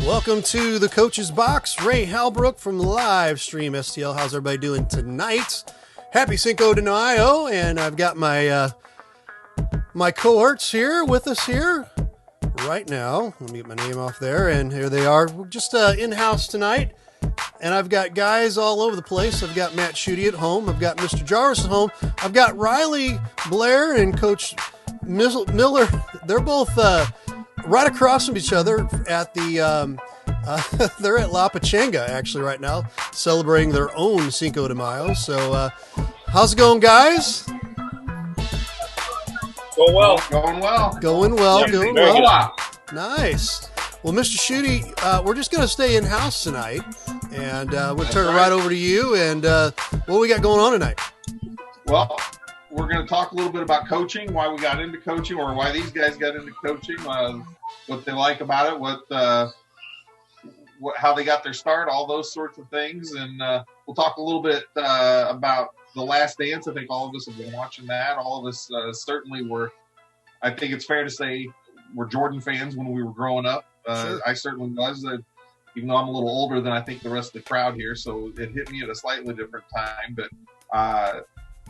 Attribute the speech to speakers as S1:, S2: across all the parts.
S1: Welcome to the Coach's Box. Ray Halbrook from Livestream STL. How's everybody doing tonight? Happy Cinco de Mayo, and I've got my my cohorts here with us here right now. Let me get my name off there, and here they are. We're just in-house tonight, and I've got guys all over the place. I've got Matt Schutte at home. I've got Mr. Jarvis at home. I've got Riley, Blair, and Coach Miller. They're both right across from each other at the they're at La Pachanga actually right now, celebrating their own Cinco de Mayo. So how's it going, guys?
S2: Going well.
S1: Going well. Nice. Well, Mr. Schutte, we're just going to stay in-house tonight, and we'll turn it right over to you. And what we got going on tonight?
S2: Well, we're going to talk a little bit about coaching, why we got into coaching, or why these guys got into coaching, what they like about it, how they got their start, all those sorts of things. And we'll talk a little bit about The Last Dance. I think all of us have been watching that. All of us certainly were, I think it's fair to say, we're Jordan fans when we were growing up.
S1: Sure.
S2: I certainly was, even though I'm a little older than I think the rest of the crowd here. So it hit me at a slightly different time. But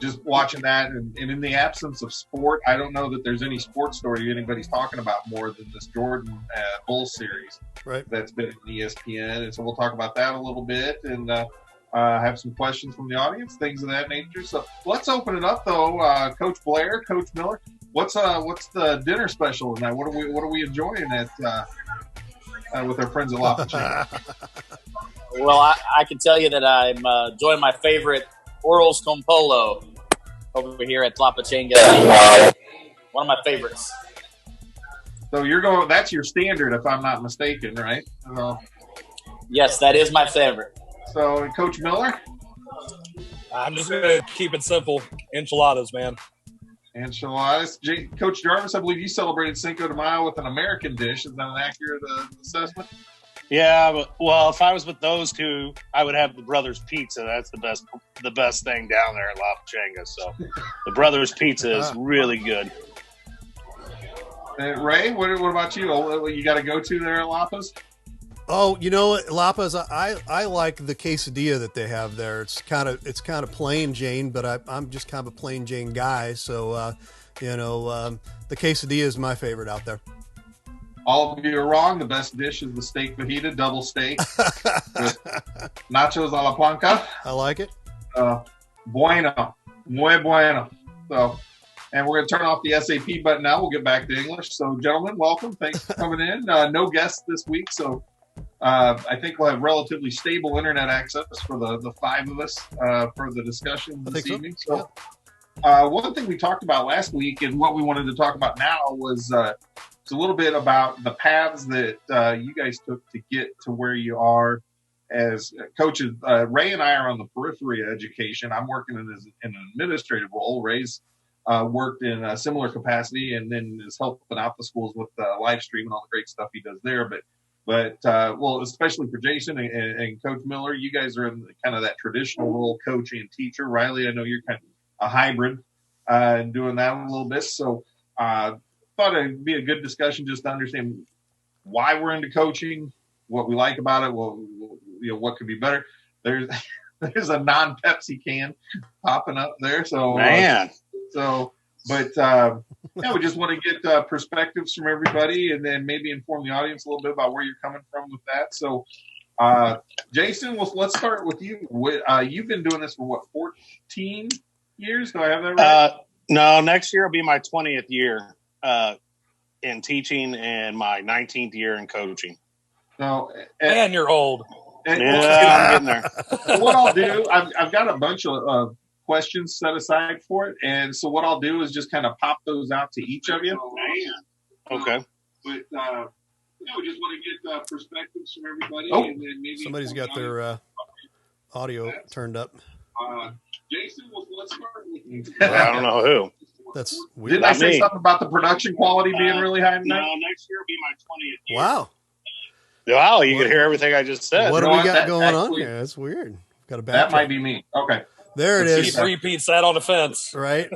S2: just watching that, and in the absence of sport, I don't know that there's any sports story anybody's talking about more than this Jordan Bulls series that's been in ESPN. And so we'll talk about that a little bit, and have some questions from the audience, things of that nature. So let's open it up, though. Coach Blair, Coach Miller, what's the dinner special tonight? What are we enjoying with our friends at La Pachanga?
S3: Well, I can tell you that I'm enjoying my favorite Orals con Polo over here at La Pachanga. One of my favorites.
S2: So that's your standard, if I'm not mistaken, right?
S3: Yes, that is my favorite.
S2: So, Coach Miller?
S4: I'm just going to keep it simple. Enchiladas, man.
S2: Enchiladas. Coach Jarvis, I believe you celebrated Cinco de Mayo with an American dish. Is that an accurate assessment?
S5: Yeah, well, if I was with those two, I would have the Brothers Pizza. That's the best thing down there at La Pachanga. So the Brothers Pizza is really good.
S2: Ray, what about you? You got to go to there at Lapa's?
S1: Oh, you know what, Lapa's, I like the quesadilla that they have there. It's kind of plain Jane, but I'm just kind of a plain Jane guy. So the quesadilla is my favorite out there.
S2: All of you are wrong. The best dish is the steak fajita, double steak, with nachos a la plancha.
S1: I like it.
S2: Bueno. Muy bueno. So, and we're going to turn off the SAP button now. We'll get back to English. So, gentlemen, welcome. Thanks for coming in. No guests this week, so I think we'll have relatively stable internet access for the five of us for the discussion this evening. So, one thing we talked about last week and what we wanted to talk about now was it's a little bit about the paths that you guys took to get to where you are as coaches. Ray and I are on the periphery of education. I'm working in an administrative role. Ray's worked in a similar capacity and then is helping out the schools with Livestream and all the great stuff he does there. But especially for Jason and Coach Miller, you guys are in kind of that traditional role, coaching and teacher. Riley, I know you're kind of a hybrid and doing that a little bit. So thought it'd be a good discussion just to understand why we're into coaching, what we like about it, what could be better. There's a non-Pepsi can popping up there. So,
S5: man.
S2: We just want to get perspectives from everybody and then maybe inform the audience a little bit about where you're coming from with that. So, Jason, let's start with you. You've been doing this for 14 years? Do I have that right?
S5: No, next year will be my 20th year in teaching and my 19th year in coaching.
S2: So,
S4: and you're old.
S5: I'm getting there.
S2: What I'll do, I've got a bunch of questions set aside for it, and so what I'll do is just kind of pop those out to each of you.
S5: Okay.
S2: But we just want to get perspectives from everybody.
S1: Oh,
S2: and then maybe
S1: somebody's got their audio turned up.
S2: Jason, let's start with you.
S5: I don't know who.
S1: That's weird.
S2: Didn't I say something about the production quality being really high tonight?
S5: No, next year will be my 20th year.
S1: Wow.
S5: You could hear everything I just said.
S1: What do we got going on here? That's weird. Got a back.
S2: That might be me. Okay.
S1: There it is.
S4: He repeats that on the fence.
S1: Right.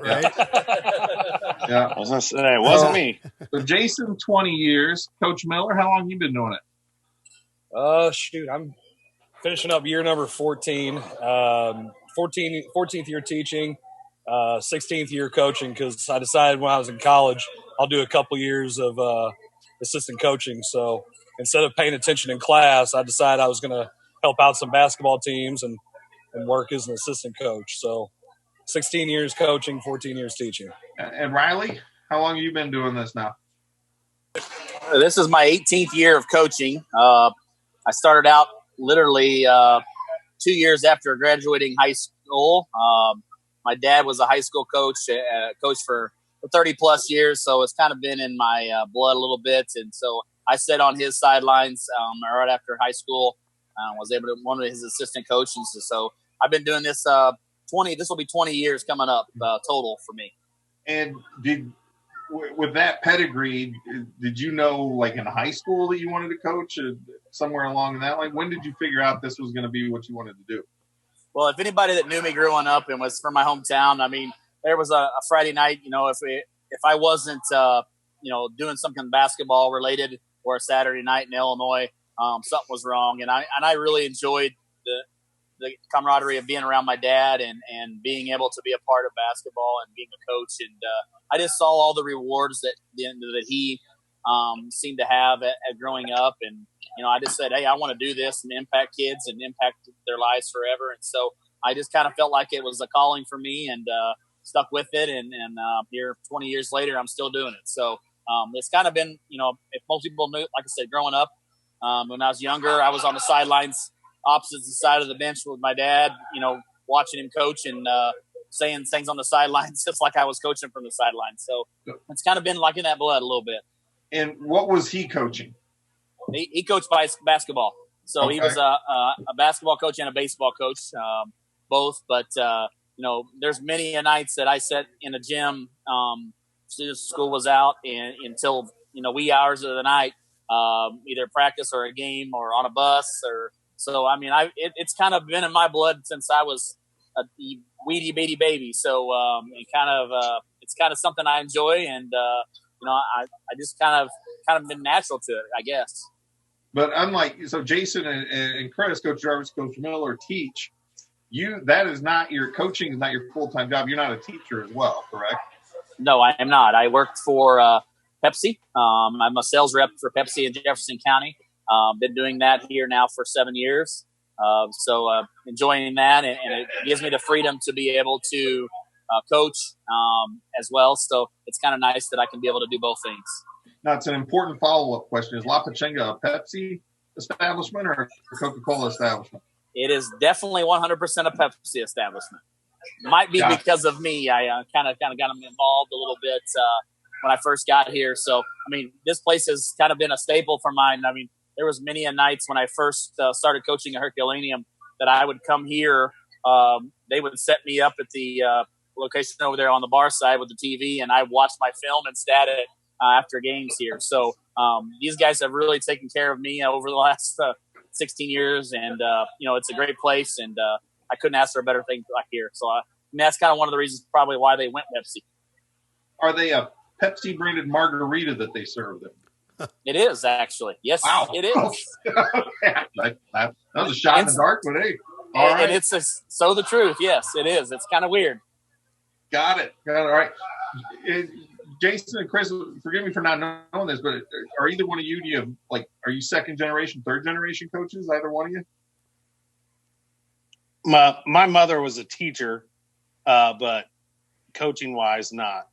S2: Yeah.
S5: I was going to say, it wasn't me.
S2: So Jason, 20 years. Coach Miller, how long have you been doing it?
S4: Shoot, I'm finishing up year number 14. 14th year teaching, 16th year coaching, because I decided when I was in college I'll do a couple years of assistant coaching. So instead of paying attention in class, I decided I was going to help out some basketball teams and work as an assistant coach. So 16 years coaching, 14 years teaching.
S2: And Riley, how long have you been doing this now?
S3: This is my 18th year of coaching. I started out literally 2 years after graduating high school. My dad was a high school coach, coached for 30 plus years, so it's kind of been in my blood a little bit. And so I sat on his sidelines right after high school. Was able to one of his assistant coaches. So I've been doing this 20. This will be 20 years coming up total for me.
S2: And with that pedigree, did you know, like in high school, that you wanted to coach, or somewhere along that line? When did you figure out this was going to be what you wanted to do?
S3: Well, if anybody that knew me growing up and was from my hometown, I mean, there was a Friday night. You know, if I wasn't doing something basketball related, or a Saturday night in Illinois, something was wrong. And I really enjoyed the camaraderie of being around my dad and being able to be a part of basketball and being a coach. And I just saw all the rewards that he seemed to have at growing up. And, I just said, hey, I want to do this and impact kids and impact their lives forever. And so I just kind of felt like it was a calling for me, and stuck with it. And here 20 years later, I'm still doing it. So it's kind of been, if most people knew, like I said, growing up, when I was younger, I was on the sidelines opposite the side of the bench with my dad, watching him coach and saying things on the sidelines just like I was coaching from the sidelines. So it's kind of been like in that blood a little bit.
S2: And what was he coaching?
S3: He coached basketball. So okay. He was a basketball coach and a baseball coach, both. But, there's many nights that I sat in a gym since school was out and until, wee hours of the night, either practice or a game or on a bus or – so, I mean, it's kind of been in my blood since I was a weedy bitty baby. So it's kind of something I enjoy, and I just kind of been natural to it, I guess.
S2: But so Jason and Chris, Coach Jarvis, Coach Miller teach you. That is not your coaching, is not your full time job. You're not a teacher as well, correct? No,
S3: I am not. I worked for Pepsi. I'm a sales rep for Pepsi in Jefferson County. Been doing that here now for 7 years. So enjoying that, and it gives me the freedom to be able to coach as well. So it's kind of nice that I can be able to do both things.
S2: Now, it's an important follow-up question. Is La Pachanga a Pepsi establishment or a Coca-Cola establishment?
S3: It is definitely 100% a Pepsi establishment. Might be because of me. I kind of got them involved a little bit when I first got here. So, I mean, this place has kind of been a staple for mine. I mean, there was many a nights when I first started coaching at Herculaneum that I would come here. They would set me up at the location over there on the bar side with the TV, and I watched my film and stat it after games here. So these guys have really taken care of me over the last 16 years, and it's a great place, and I couldn't ask for a better thing like here. So that's kind of one of the reasons probably why they went Pepsi.
S2: Are they a Pepsi branded margarita that they serve them?
S3: It is, actually. Yes, wow. It is.
S2: that was a shot in the dark, but hey. All right.
S3: And it's so the truth. Yes, it is. It's kind of weird.
S2: Got it. All right. Jason and Chris, forgive me for not knowing this, but are either one of you, are you second generation, third generation coaches, either one of you?
S5: My mother was a teacher, but coaching-wise, not.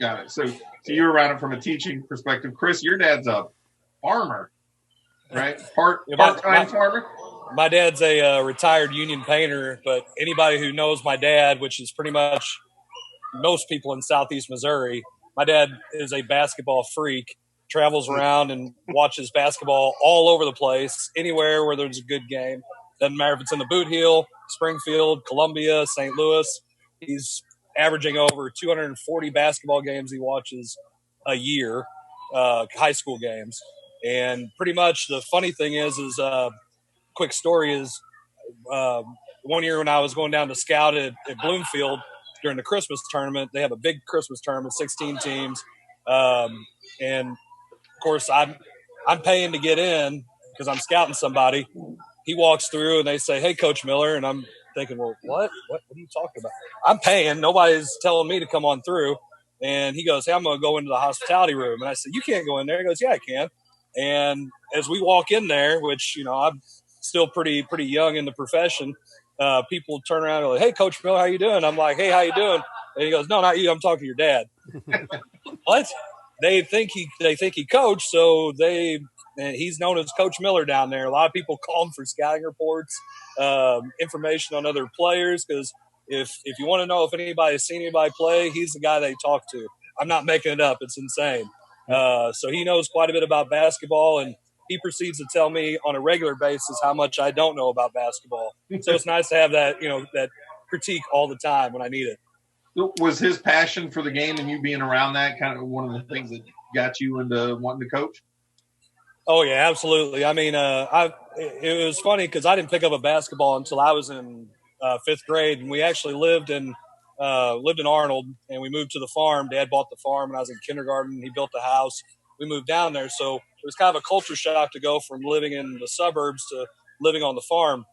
S2: Got it. So you were around it from a teaching perspective. Chris, your dad's a farmer, right? Part-time farmer?
S4: My dad's a retired union painter, but anybody who knows my dad, which is pretty much most people in southeast Missouri, my dad is a basketball freak, travels around and watches basketball all over the place, anywhere where there's a good game. Doesn't matter if it's in the Boot Heel, Springfield, Columbia, St. Louis. He's averaging over 240 basketball games he watches a year, high school games. And pretty much the funny thing is quick story is one year when I was going down to scout at Bloomfield during the Christmas tournament, they have a big Christmas tournament, 16 teams. And of course I'm paying to get in, because I'm scouting somebody. He walks through and they say, "Hey, Coach Miller," and I'm thinking, "Well, what are you talking about? I'm paying. Nobody's telling me to come on through." And he goes, "Hey, I'm going to go into the hospitality room." And I said, "You can't go in there." He goes, "Yeah, I can." And as we walk in there, which, I'm still pretty young in the profession, people turn around and go, "Hey, Coach Miller, how you doing?" I'm like, "Hey, how you doing?" And he goes, "No, not you. I'm talking to your dad." What? They think he coached, so he's known as Coach Miller down there. A lot of people call him for scouting reports, information on other players, because if you want to know if anybody's seen anybody play, he's the guy they talk to. I'm not making it up. It's insane. So he knows quite a bit about basketball, and he proceeds to tell me on a regular basis how much I don't know about basketball. So it's nice to have that, that critique all the time when I need it.
S2: Was his passion for the game and you being around that kind of one of the things that got you into wanting to coach?
S4: Oh yeah, absolutely. I mean, it was funny because I didn't pick up a basketball until I was in fifth grade, and we actually lived in Arnold, and we moved to the farm. Dad bought the farm when I was in kindergarten. He built the house. We moved down there, so it was kind of a culture shock to go from living in the suburbs to living on the farm.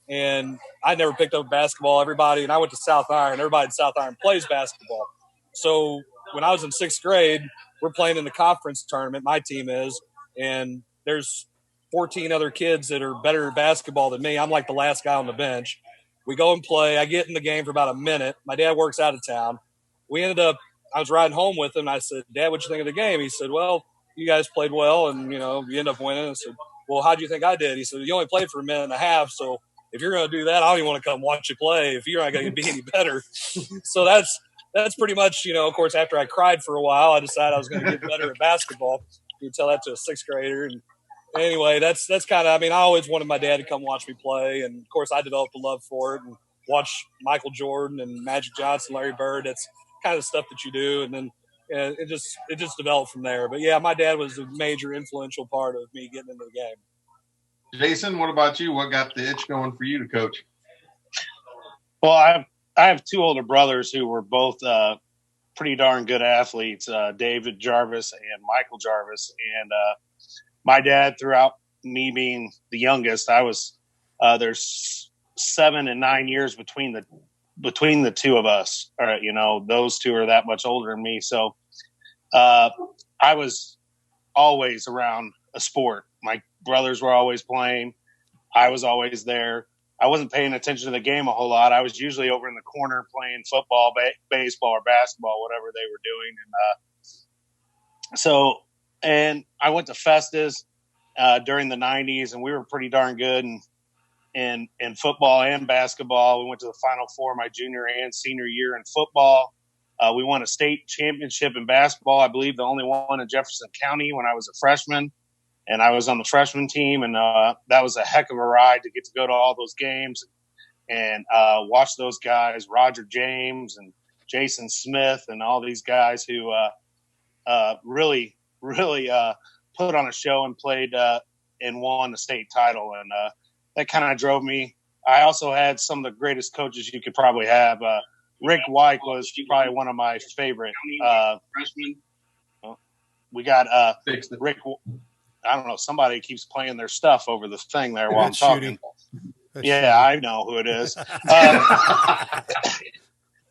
S4: And I never picked up basketball. And I went to South Iron. Everybody in South Iron plays basketball. So when I was in sixth grade, we're playing in the conference tournament. My team is, and there's 14 other kids that are better at basketball than me. I'm like the last guy on the bench. We go and play. I get in the game for about a minute. My dad works out of town. I was riding home with him. And I said, "Dad, what'd you think of the game?" He said, "Well, you guys played well, and, you end up winning." I said, "Well, how'd you think I did?" He said, "You only played for a minute and a half, so if you're going to do that, I don't even want to come watch you play if you're not going to be any better." So that's pretty much, of course, after I cried for a while, I decided I was going to get better at basketball. You tell that to a sixth grader. And anyway, that's kind of, I always wanted my dad to come watch me play. And of course I developed a love for it and watch Michael Jordan and Magic Johnson, Larry Bird. That's kind of stuff that you do. And then it just developed from there. But yeah, my dad was a major influential part of me getting into the game.
S2: Jason, what about you? What got the itch going for you to coach?
S5: Well, I have two older brothers who were both pretty darn good athletes, David Jarvis and Michael Jarvis. And my dad, throughout me being the youngest, there's 7 and 9 years between the two of us. All right, those two are that much older than me. So I was always around a sport. My brothers were always playing. I was always there. I wasn't paying attention to the game a whole lot. I was usually over in the corner playing football, baseball, or basketball, whatever they were doing. And I went to Festus during the 90s, and we were pretty darn good in football and basketball. We went to the Final Four my junior and senior year in football. We won a state championship in basketball, I believe the only one in Jefferson County when I was a freshman. And I was on the freshman team, and that was a heck of a ride to get to go to all those games and watch those guys, Roger James and Jason Smith and all these guys who really put on a show and played and won the state title. And that kind of drove me. I also had some of the greatest coaches you could probably have. Rick White was probably one of my favorite. Freshman. We got Rick. I don't know. Somebody keeps playing their stuff over the thing there while I'm talking. Yeah, I know who it is.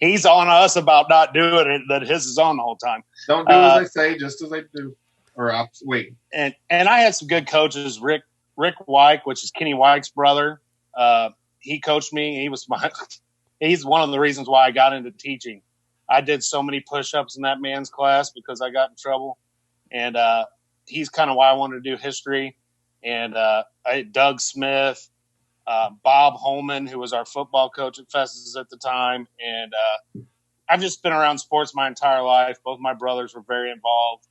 S5: He's on us about not doing it, that his is on the whole time.
S2: Don't do as I say, just as I do. Or wait.
S5: And I had some good coaches. Rick White, which is Kenny White's brother. He coached me. He's one of the reasons why I got into teaching. I did so many push-ups in that man's class because I got in trouble. And he's kind of why I wanted to do history. And I had Doug Smith, Bob Holman, who was our football coach at Festus at the time. And I've just been around sports my entire life. Both my brothers were very involved.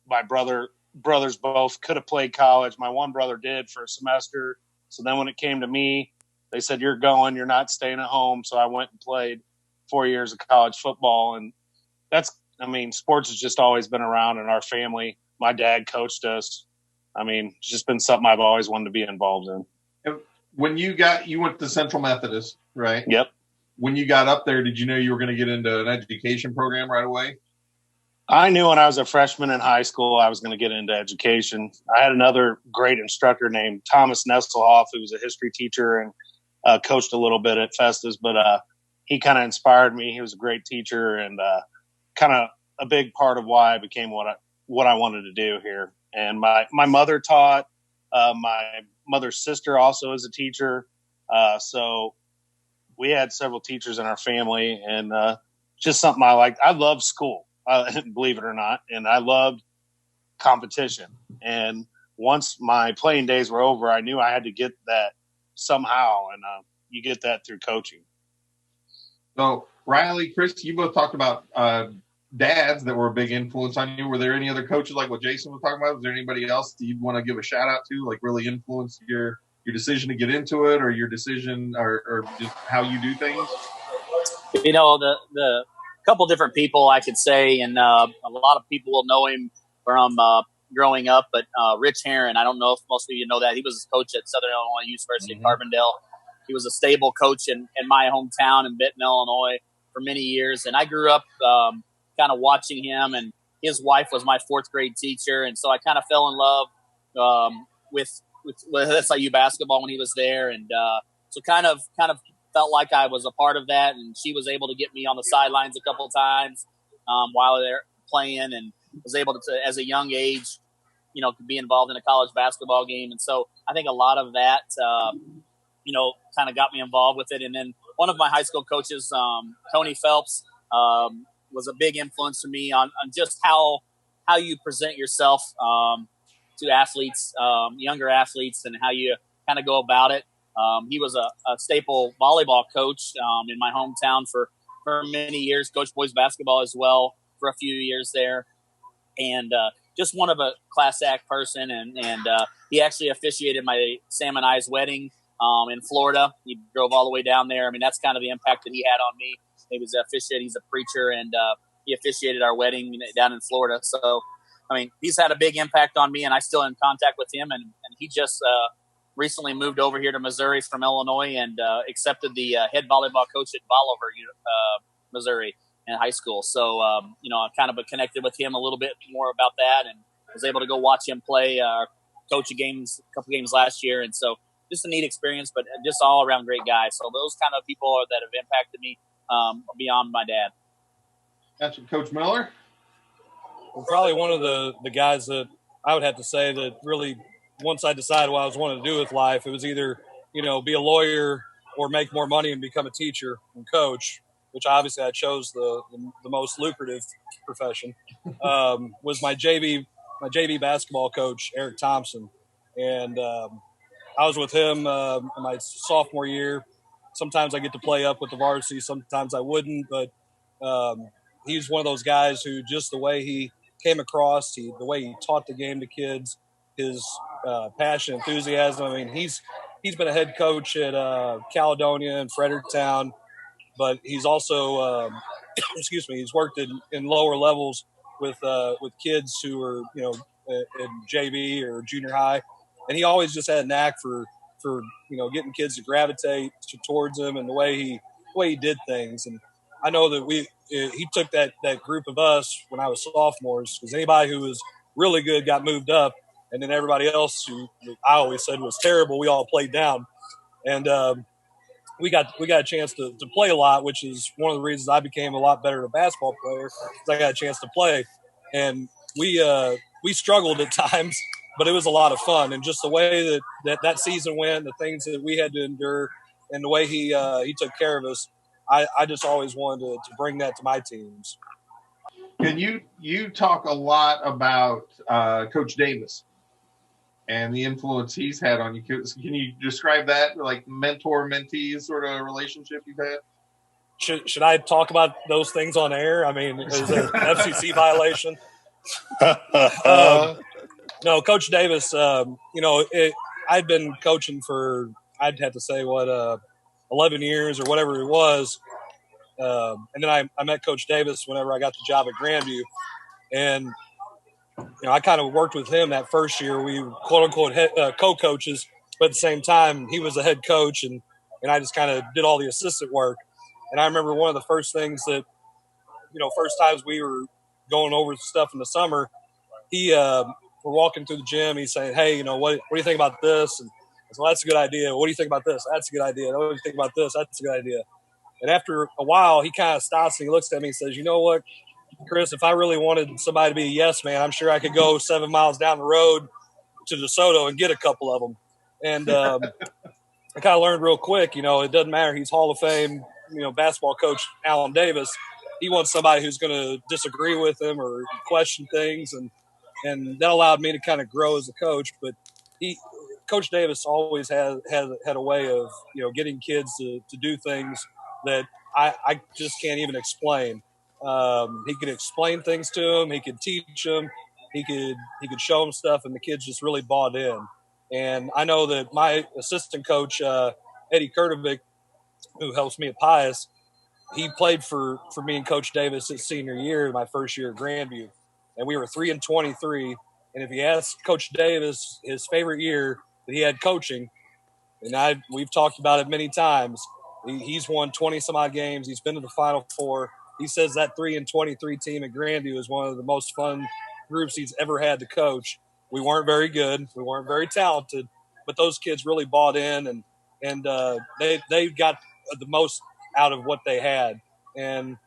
S5: My brothers both could have played college. My one brother did for a semester. So then when it came to me, they said, "You're going, you're not staying at home." So I went and played 4 years of college football. And sports has just always been around in our family. My dad coached us. It's just been something I've always wanted to be involved in.
S2: When you went to Central Methodist, right?
S5: Yep.
S2: When you got up there, did you know you were going to get into an education program right away?
S5: I knew when I was a freshman in high school I was going to get into education. I had another great instructor named Thomas Nesselhoff, who was a history teacher and coached a little bit at Festus, but he kind of inspired me. He was a great teacher and kind of a big part of why I became what I wanted to do here. And my mother taught. My mother's sister also is a teacher. So we had several teachers in our family, and just something I liked. I loved school, believe it or not, and I loved competition. And once my playing days were over, I knew I had to get that somehow, and you get that through coaching.
S2: So, Riley, Chris, you both talked about dads that were a big influence on you. Were there any other coaches like what Jason was talking about? Was there anybody else that you'd want to give a shout out to, like really influenced your decision to get into it, or your decision, or just how you do things?
S3: You know, the couple different people I could say, and a lot of people will know him from growing up, but Rich Herron, I don't know if most of you know that. He was a coach at Southern Illinois University of Carbondale. He was a stable coach in my hometown in Benton, Illinois for many years. And I grew up kind of watching him, and his wife was my fourth grade teacher. And so I kind of fell in love with SIU basketball when he was there. And so kind of felt like I was a part of that. And she was able to get me on the sidelines a couple of times while they're playing, and was able to, as a young age, you know, be involved in a college basketball game. And so I think a lot of that, you know, kind of got me involved with it. And then one of my high school coaches, Tony Phelps, was a big influence to me on just how you present yourself to athletes, younger athletes, and how you kind of go about it. He was a staple volleyball coach in my hometown for many years, coached boys basketball as well for a few years there. And just one of a class act person. And he actually officiated my Sam and I's wedding in Florida. He drove all the way down there. I mean, that's kind of the impact that he had on me. He was officiating. He's a preacher, and he officiated our wedding down in Florida. So, I mean, he's had a big impact on me, and I'm still in contact with him. And he just recently moved over here to Missouri from Illinois and accepted the head volleyball coach at Bolivar, Missouri, in high school. So, you know, I kind of connected with him a little bit more about that, and was able to go watch him play, coach a couple games last year. And so just a neat experience, but just all around great guy. So those kind of people that have impacted me beyond my dad.
S2: That's Coach Miller.
S4: Well, probably one of the guys that I would have to say that really, once I decided what I was wanting to do with life, it was either, you know, be a lawyer or make more money and become a teacher and coach, which obviously I chose the most lucrative profession, was my JV basketball coach, Eric Thompson. And I was with him my sophomore year. Sometimes I get to play up with the varsity, sometimes I wouldn't, but he's one of those guys who, just the way he came across, the way he taught the game to kids, his passion, enthusiasm. I mean, he's been a head coach at Caledonia and Fredericktown, but he's also, he's worked in lower levels with kids who are, you know, in JV or junior high. And he always just had a knack for you know, getting kids to gravitate towards him, and the way he did things. And I know that he took that group of us when I was sophomores, because anybody who was really good got moved up, and then everybody else who I always said was terrible, we all played down. And we got a chance to play a lot, which is one of the reasons I became a lot better a basketball player, because I got a chance to play. And we struggled at times, but it was a lot of fun. And just the way that season went, the things that we had to endure, and the way he took care of us, I just always wanted to bring that to my teams.
S2: Can you talk a lot about Coach Davis and the influence he's had on you? Can you describe that, like mentor-mentee sort of relationship you've had?
S4: Should I talk about those things on air? I mean, is it an FCC violation? No, Coach Davis, you know, I'd been coaching for, I'd have to say, 11 years or whatever it was. And then I met Coach Davis whenever I got the job at Grandview. And, you know, I kind of worked with him that first year. We were, quote unquote, co-coaches, but at the same time, he was the head coach, and I just kind of did all the assistant work. And I remember one of the first things that, you know, first times we were going over stuff in the summer, we're walking through the gym. He's saying, "Hey, what do you think about this?" And I said, "Well, that's a good idea. What do you think about this? That's a good idea. What do you think about this? That's a good idea." And after a while, he kind of stops and he looks at me and says, "You know what, Chris, if I really wanted somebody to be a yes man, I'm sure I could go 7 miles down the road to DeSoto and get a couple of them." And I kind of learned real quick, it doesn't matter. He's Hall of Fame, basketball coach Alan Davis. He wants somebody who's going to disagree with him or question things, and that allowed me to kind of grow as a coach. But Coach Davis always had a way of getting kids to do things that I just can't even explain. He could explain things to them. He could teach them. He could show them stuff, and the kids just really bought in. And I know that my assistant coach, Eddie Kurtovic, who helps me at Pius, he played for me and Coach Davis his senior year, my first year at Grandview. And we were 3-23. And if you ask Coach Davis his favorite year that he had coaching, and we've talked about it many times, he's won 20-some-odd games. He's been to the Final Four. He says that 3-23 team at Grandview is one of the most fun groups he's ever had to coach. We weren't very good. We weren't very talented, but those kids really bought in, and they got the most out of what they had. And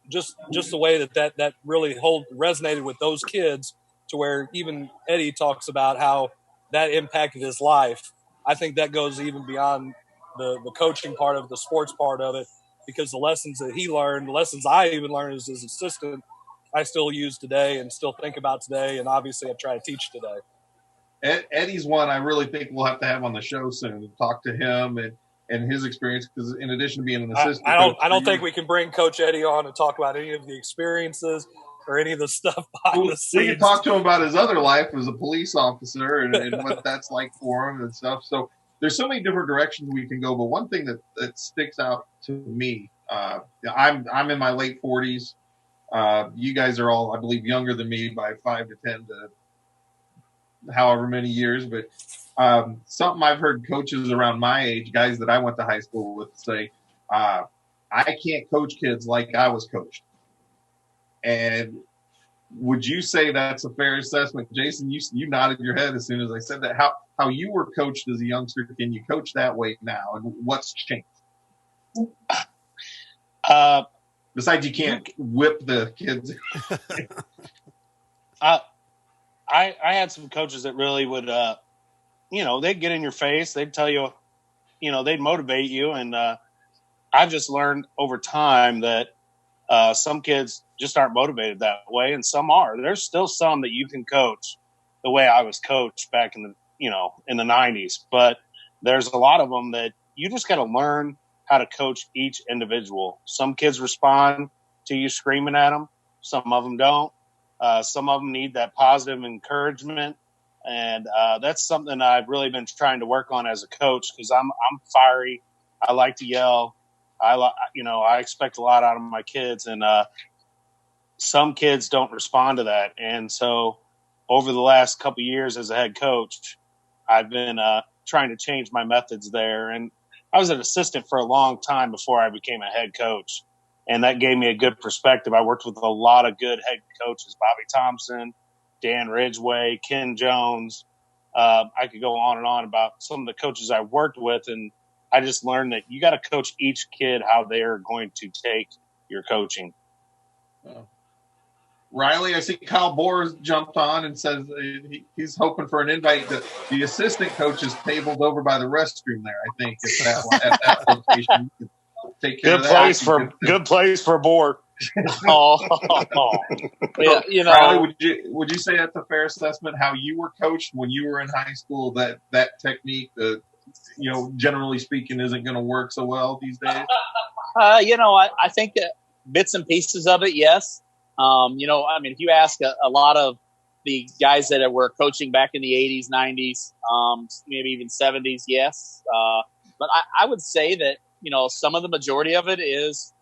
S4: just the way that really resonated with those kids, to where even Eddie talks about how that impacted his life. I think that goes even beyond the coaching part of the sports part of it, because the lessons that he learned, the lessons I even learned as his assistant, I still use today and still think about today, and obviously I try to teach today.
S2: Eddie's one I really think we'll have to have on the show soon to talk to him and his experience, because in addition to being an assistant,
S4: I don't think we can bring Coach Eddie on to talk about any of the experiences or any of the stuff behind the scenes.
S2: We can talk to him about his other life as a police officer and what that's like for him and stuff. So there's so many different directions we can go. But one thing that sticks out to me, I'm in my late 40s. You guys are all, I believe, younger than me by 5 to 10 to however many years. But something I've heard coaches around my age, guys that I went to high school with, say, I can't coach kids like I was coached. And would you say that's a fair assessment? Jason, you nodded your head as soon as I said that. How you were coached as a youngster, can you coach that way now? And what's changed? Besides, you can't whip the kids.
S5: I had some coaches that really would, they'd get in your face. They'd tell you, they'd motivate you. And I've just learned over time that some kids just aren't motivated that way, and some are. There's still some that you can coach the way I was coached back in the 90s. But there's a lot of them that you just got to learn how to coach each individual. Some kids respond to you screaming at them. Some of them don't. Some of them need that positive encouragement. And that's something I've really been trying to work on as a coach, because I'm fiery. I like to yell. I expect a lot out of my kids, and some kids don't respond to that. And so over the last couple of years as a head coach, I've been trying to change my methods there. And I was an assistant for a long time before I became a head coach, and that gave me a good perspective. I worked with a lot of good head coaches, Bobby Thompson, Dan Ridgway, Ken Jones. I could go on and on about some of the coaches I worked with, and I just learned that you got to coach each kid how they're going to take your coaching.
S2: Riley, I see Kyle Boers jumped on and says he's hoping for an invite. The assistant coach is tabled over by the restroom there, I think, at that location. You can take care of that.
S5: Good place for Boer.
S3: Yeah,
S2: Riley, would you say that's a fair assessment? How you were coached when you were in high school? That technique, generally speaking, isn't going to work so well these days.
S3: I think that bits and pieces of it, yes. If you ask a lot of the guys that were coaching back in the 80s, 90s, maybe even 70s, yes. But I would say that, some of the majority of it is,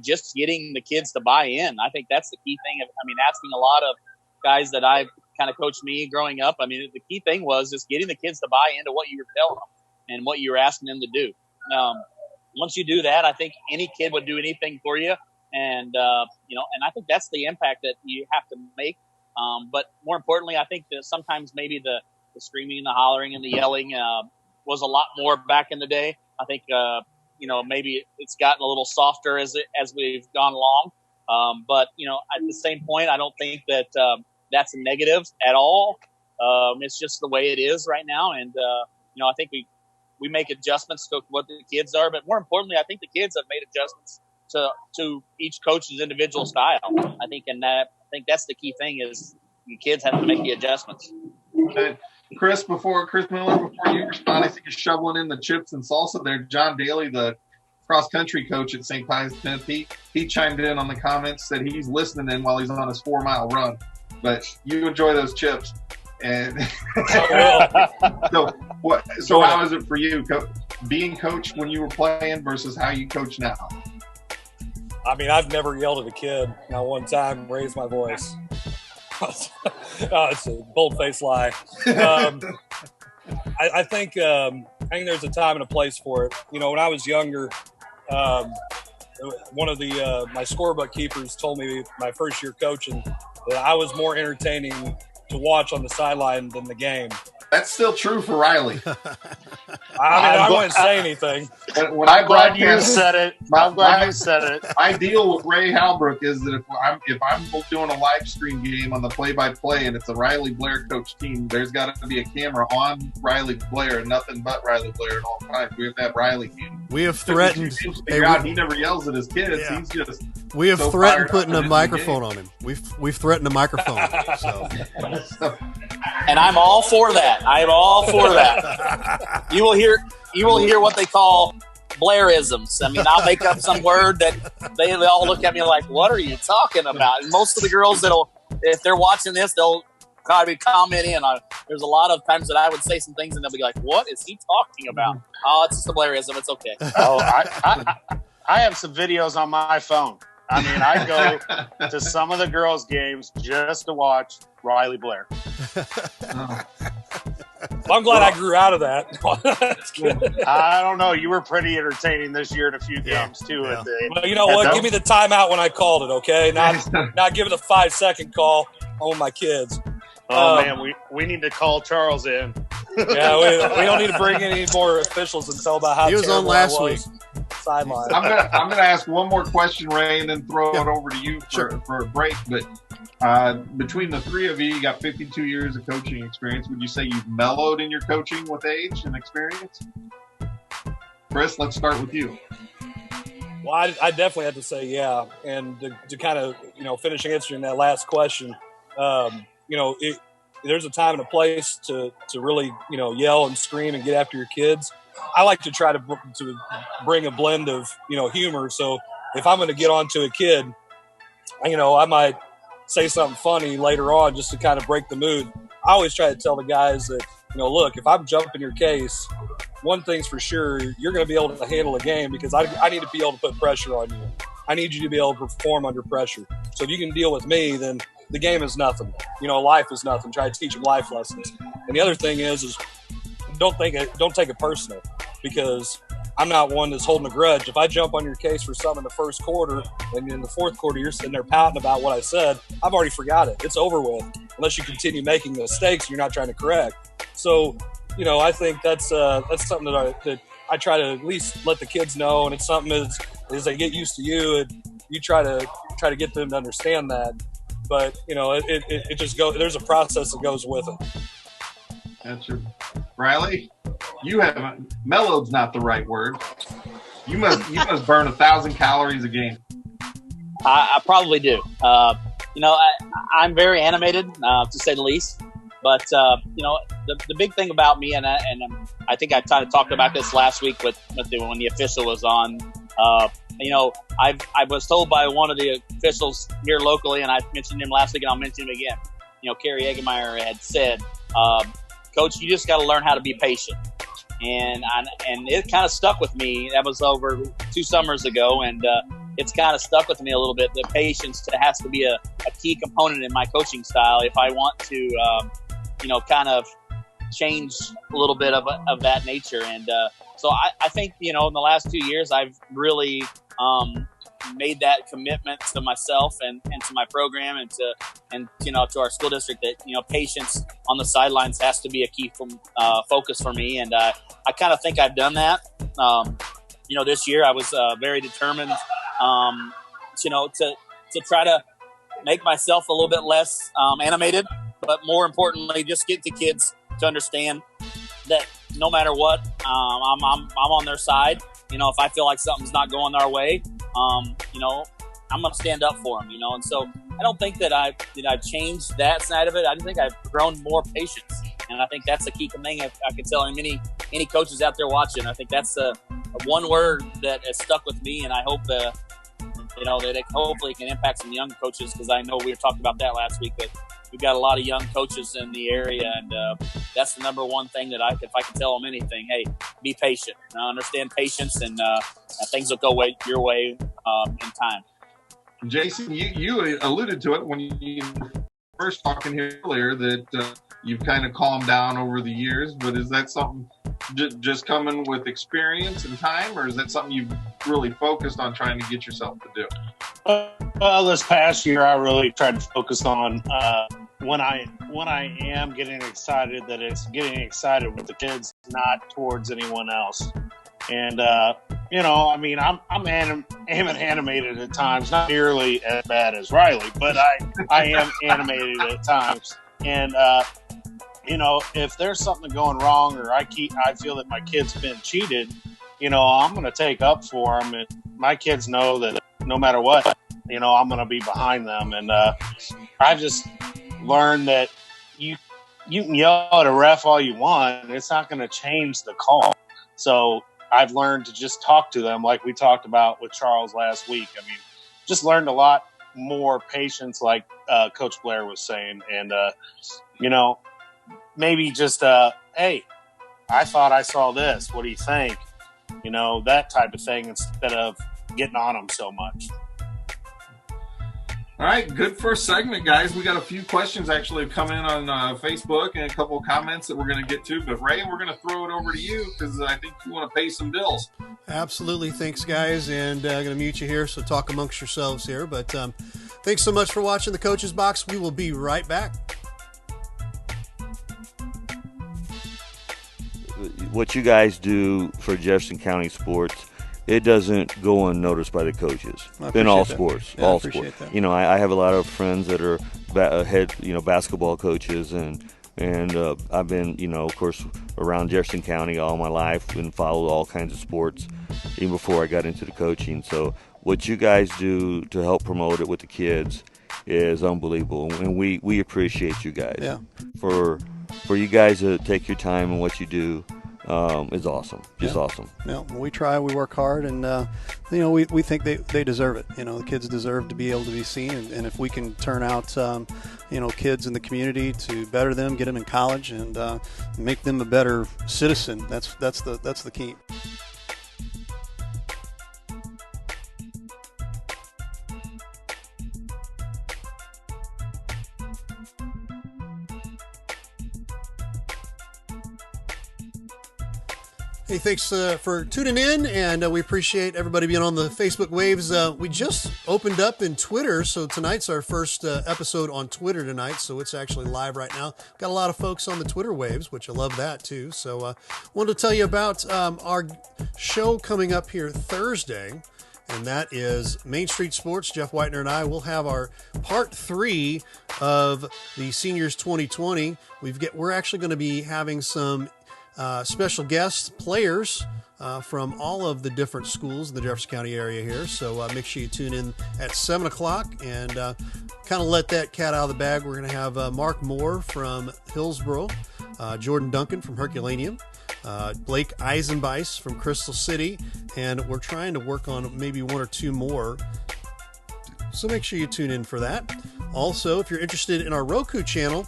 S3: just getting the kids to buy in. I think that's the key thing. Asking a lot of guys that I've kind of coached me growing up, the key thing was just getting the kids to buy into what you were telling them and what you were asking them to do. Once you do that, I think any kid would do anything for you. And and I think that's the impact that you have to make. But more importantly, I think that sometimes maybe the screaming and the hollering and the yelling was a lot more back in the day. I think maybe it's gotten a little softer as we've gone along. But at the same point, I don't think that that's a negative at all. It's just the way it is right now, and I think we make adjustments to what the kids are, but more importantly, I think the kids have made adjustments to each coach's individual style. I think that's the key thing is the kids have to make the adjustments.
S2: Okay. Chris Miller, before you respond, I think you're shoveling in the chips and salsa there. John Daly, the cross-country coach at St. Pius X, he chimed in on the comments, said he's listening in while he's on his 4-mile run. But you enjoy those chips. And so how is it for you, being coached when you were playing versus how you coach now?
S4: I mean, I've never yelled at a kid. Not one time raised my voice. It's a bold-faced lie. I think there's a time and a place for it. When I was younger, one of my scorebook keepers told me my first year coaching that I was more entertaining to watch on the sideline than the game.
S2: That's still true for Riley.
S4: I wouldn't say anything.
S5: I'm glad you said it.
S2: My deal with Ray Halbrook is that if I'm doing a live stream game on the play-by-play and it's a Riley Blair coach team, there's got to be a camera on Riley Blair and nothing but Riley Blair at all times. We have to have Riley game.
S1: We have threatened.
S2: He never yells at his kids. Yeah. He's just.
S1: We have threatened putting a microphone on him. We've threatened a microphone. So.
S3: And I'm all for that. I'm all for that. You will hear what they call Blairisms. I mean, I'll make up some word that they all look at me like, "What are you talking about?" And most of the girls if they're watching this, they'll probably comment in on. There's a lot of times that I would say some things and they'll be like, "What is he talking about?" Oh, it's just a Blairism. It's okay.
S5: Oh, I have some videos on my phone. I mean, I go to some of the girls' games just to watch Riley Blair.
S4: Well, I'm glad I grew out of that.
S5: I don't know. You were pretty entertaining this year in a few games, too.
S4: Yeah. Well, you know what? Give me the timeout when I called it, okay? Not give it a 5-second call on my kids.
S5: Oh, man, we need to call Charles in.
S4: Yeah, we don't need to bring in any more officials and tell about how
S1: he was on last week.
S4: Sideline.
S2: I'm gonna ask one more question, Ray, and then throw it over to you for a break. But between the three of you got 52 years of coaching experience. Would you say you've mellowed in your coaching with age and experience? Chris, let's start with you.
S4: Well, I definitely have to say yeah. And to kind of finish answering that last question, there's a time and a place to really yell and scream and get after your kids. I like to try to bring a blend of humor. So if I'm going to get onto a kid, I might say something funny later on just to kind of break the mood. I always try to tell the guys that look, if I'm jumping your case, one thing's for sure, you're going to be able to handle a game because I need to be able to put pressure on you. I need you to be able to perform under pressure. So if you can deal with me, then the game is nothing. Life is nothing. Try to teach them life lessons. And the other thing is don't take it personal, because I'm not one that's holding a grudge. If I jump on your case for something in the first quarter and in the fourth quarter you're sitting there pouting about what I said, I've already forgot it. It's over with, unless you continue making mistakes and you're not trying to correct. So, I think that's something that I try to at least let the kids know, and it's something as they get used to you, and you try to get them to understand that. But it just goes. There's a process that goes with it.
S2: That's true. Riley, you haven't. Mellow's not the right word. You must burn 1,000 calories a game.
S3: I probably do. I'm very animated, to say the least. But the big thing about me, and I think I kind of talked about this last week when the official was on. I was told by one of the officials here locally, and I mentioned him last week, and I'll mention him again. Kerry Eggemeyer had said, "Coach, you just got to learn how to be patient." And it kind of stuck with me. That was over 2 summers ago, and it's kind of stuck with me a little bit. The patience has to be a key component in my coaching style if I want to, kind of change a little bit of that nature. And so I think, in the last 2 years, I've really made that commitment to myself and to my program and to our school district that, patience on the sidelines has to be a key focus for me. And I kind of think I've done that. This year I was very determined, to try to make myself a little bit less animated, but more importantly, just get the kids to understand that no matter what, I'm on their side. If I feel like something's not going our way, I'm going to stand up for them, And so I don't think that I've changed that side of it. I just think I've grown more patience. And I think that's the key thing I can tell any coaches out there watching. I think that's a one word that has stuck with me, and I hope that it hopefully can impact some young coaches, because I know we were talking about that last week, that we've got a lot of young coaches in the area, and that's the number one thing that if I can tell them anything, hey, be patient. Understand patience, and things will go your way in time.
S2: Jason, you alluded to it when you first talking here earlier that you've kind of calmed down over the years, but is that something just coming with experience and time, or is that something you've really focused on trying to get yourself to do?
S5: Well, this past year, I really tried to focus on when I am getting excited, that it's getting excited with the kids, not towards anyone else. And I'm animated at times, not nearly as bad as Riley, but I am animated at times. And if there's something going wrong, or I feel that my kid's been cheated, I'm going to take up for them. And my kids know that no matter what, I'm going to be behind them. And I've just learned that you can yell at a ref all you want, and it's not going to change the call. So I've learned to just talk to them, like we talked about with Charles last week. I mean, just learned a lot more patience, like Coach Blair was saying. And, maybe just, hey, I thought I saw this. What do you think? That type of thing, instead of getting on them so much.
S2: All right, good first segment, guys. We got a few questions actually come in on Facebook and a couple of comments that we're going to get to. But Ray, we're going to throw it over to you because I think you want to pay some bills.
S1: Absolutely. Thanks, guys. And I'm going to mute you here, so talk amongst yourselves here. But thanks so much for watching the Coach's Box. We will be right back.
S6: What you guys do for Jefferson County sports, it doesn't go unnoticed by the coaches in all sports.
S1: Yeah,
S6: all sports.
S1: That.
S6: I have a lot of friends that are head basketball coaches, and I've been of course around Jefferson County all my life and followed all kinds of sports even before I got into the coaching. So what you guys do to help promote it with the kids is unbelievable, and we appreciate you guys.
S1: Yeah.
S6: For you guys to take your time and what you do is awesome. Just awesome.
S1: Yeah, we try, we work hard, and we think they deserve it. The kids deserve to be able to be seen, and if we can turn out kids in the community to better them, get them in college, and make them a better citizen, that's the key. Hey, thanks for tuning in, and we appreciate everybody being on the Facebook waves. We just opened up in Twitter, so tonight's our first episode on Twitter tonight, so it's actually live right now. Got a lot of folks on the Twitter waves, which I love that too. So wanted to tell you about our show coming up here Thursday, and that is Main Street Sports. Jeff Whitener and I will have our part 3 of the Seniors 2020. We're actually going to be having some special guest players from all of the different schools in the Jefferson County area here. So make sure you tune in at 7 o'clock and kind of let that cat out of the bag. We're going to have Mark Moore from Hillsboro, Jordan Duncan from Herculaneum, Blake Eisenbeis from Crystal City, and we're trying to work on maybe 1 or 2 more. So make sure you tune in for that. Also, if you're interested in our Roku channel,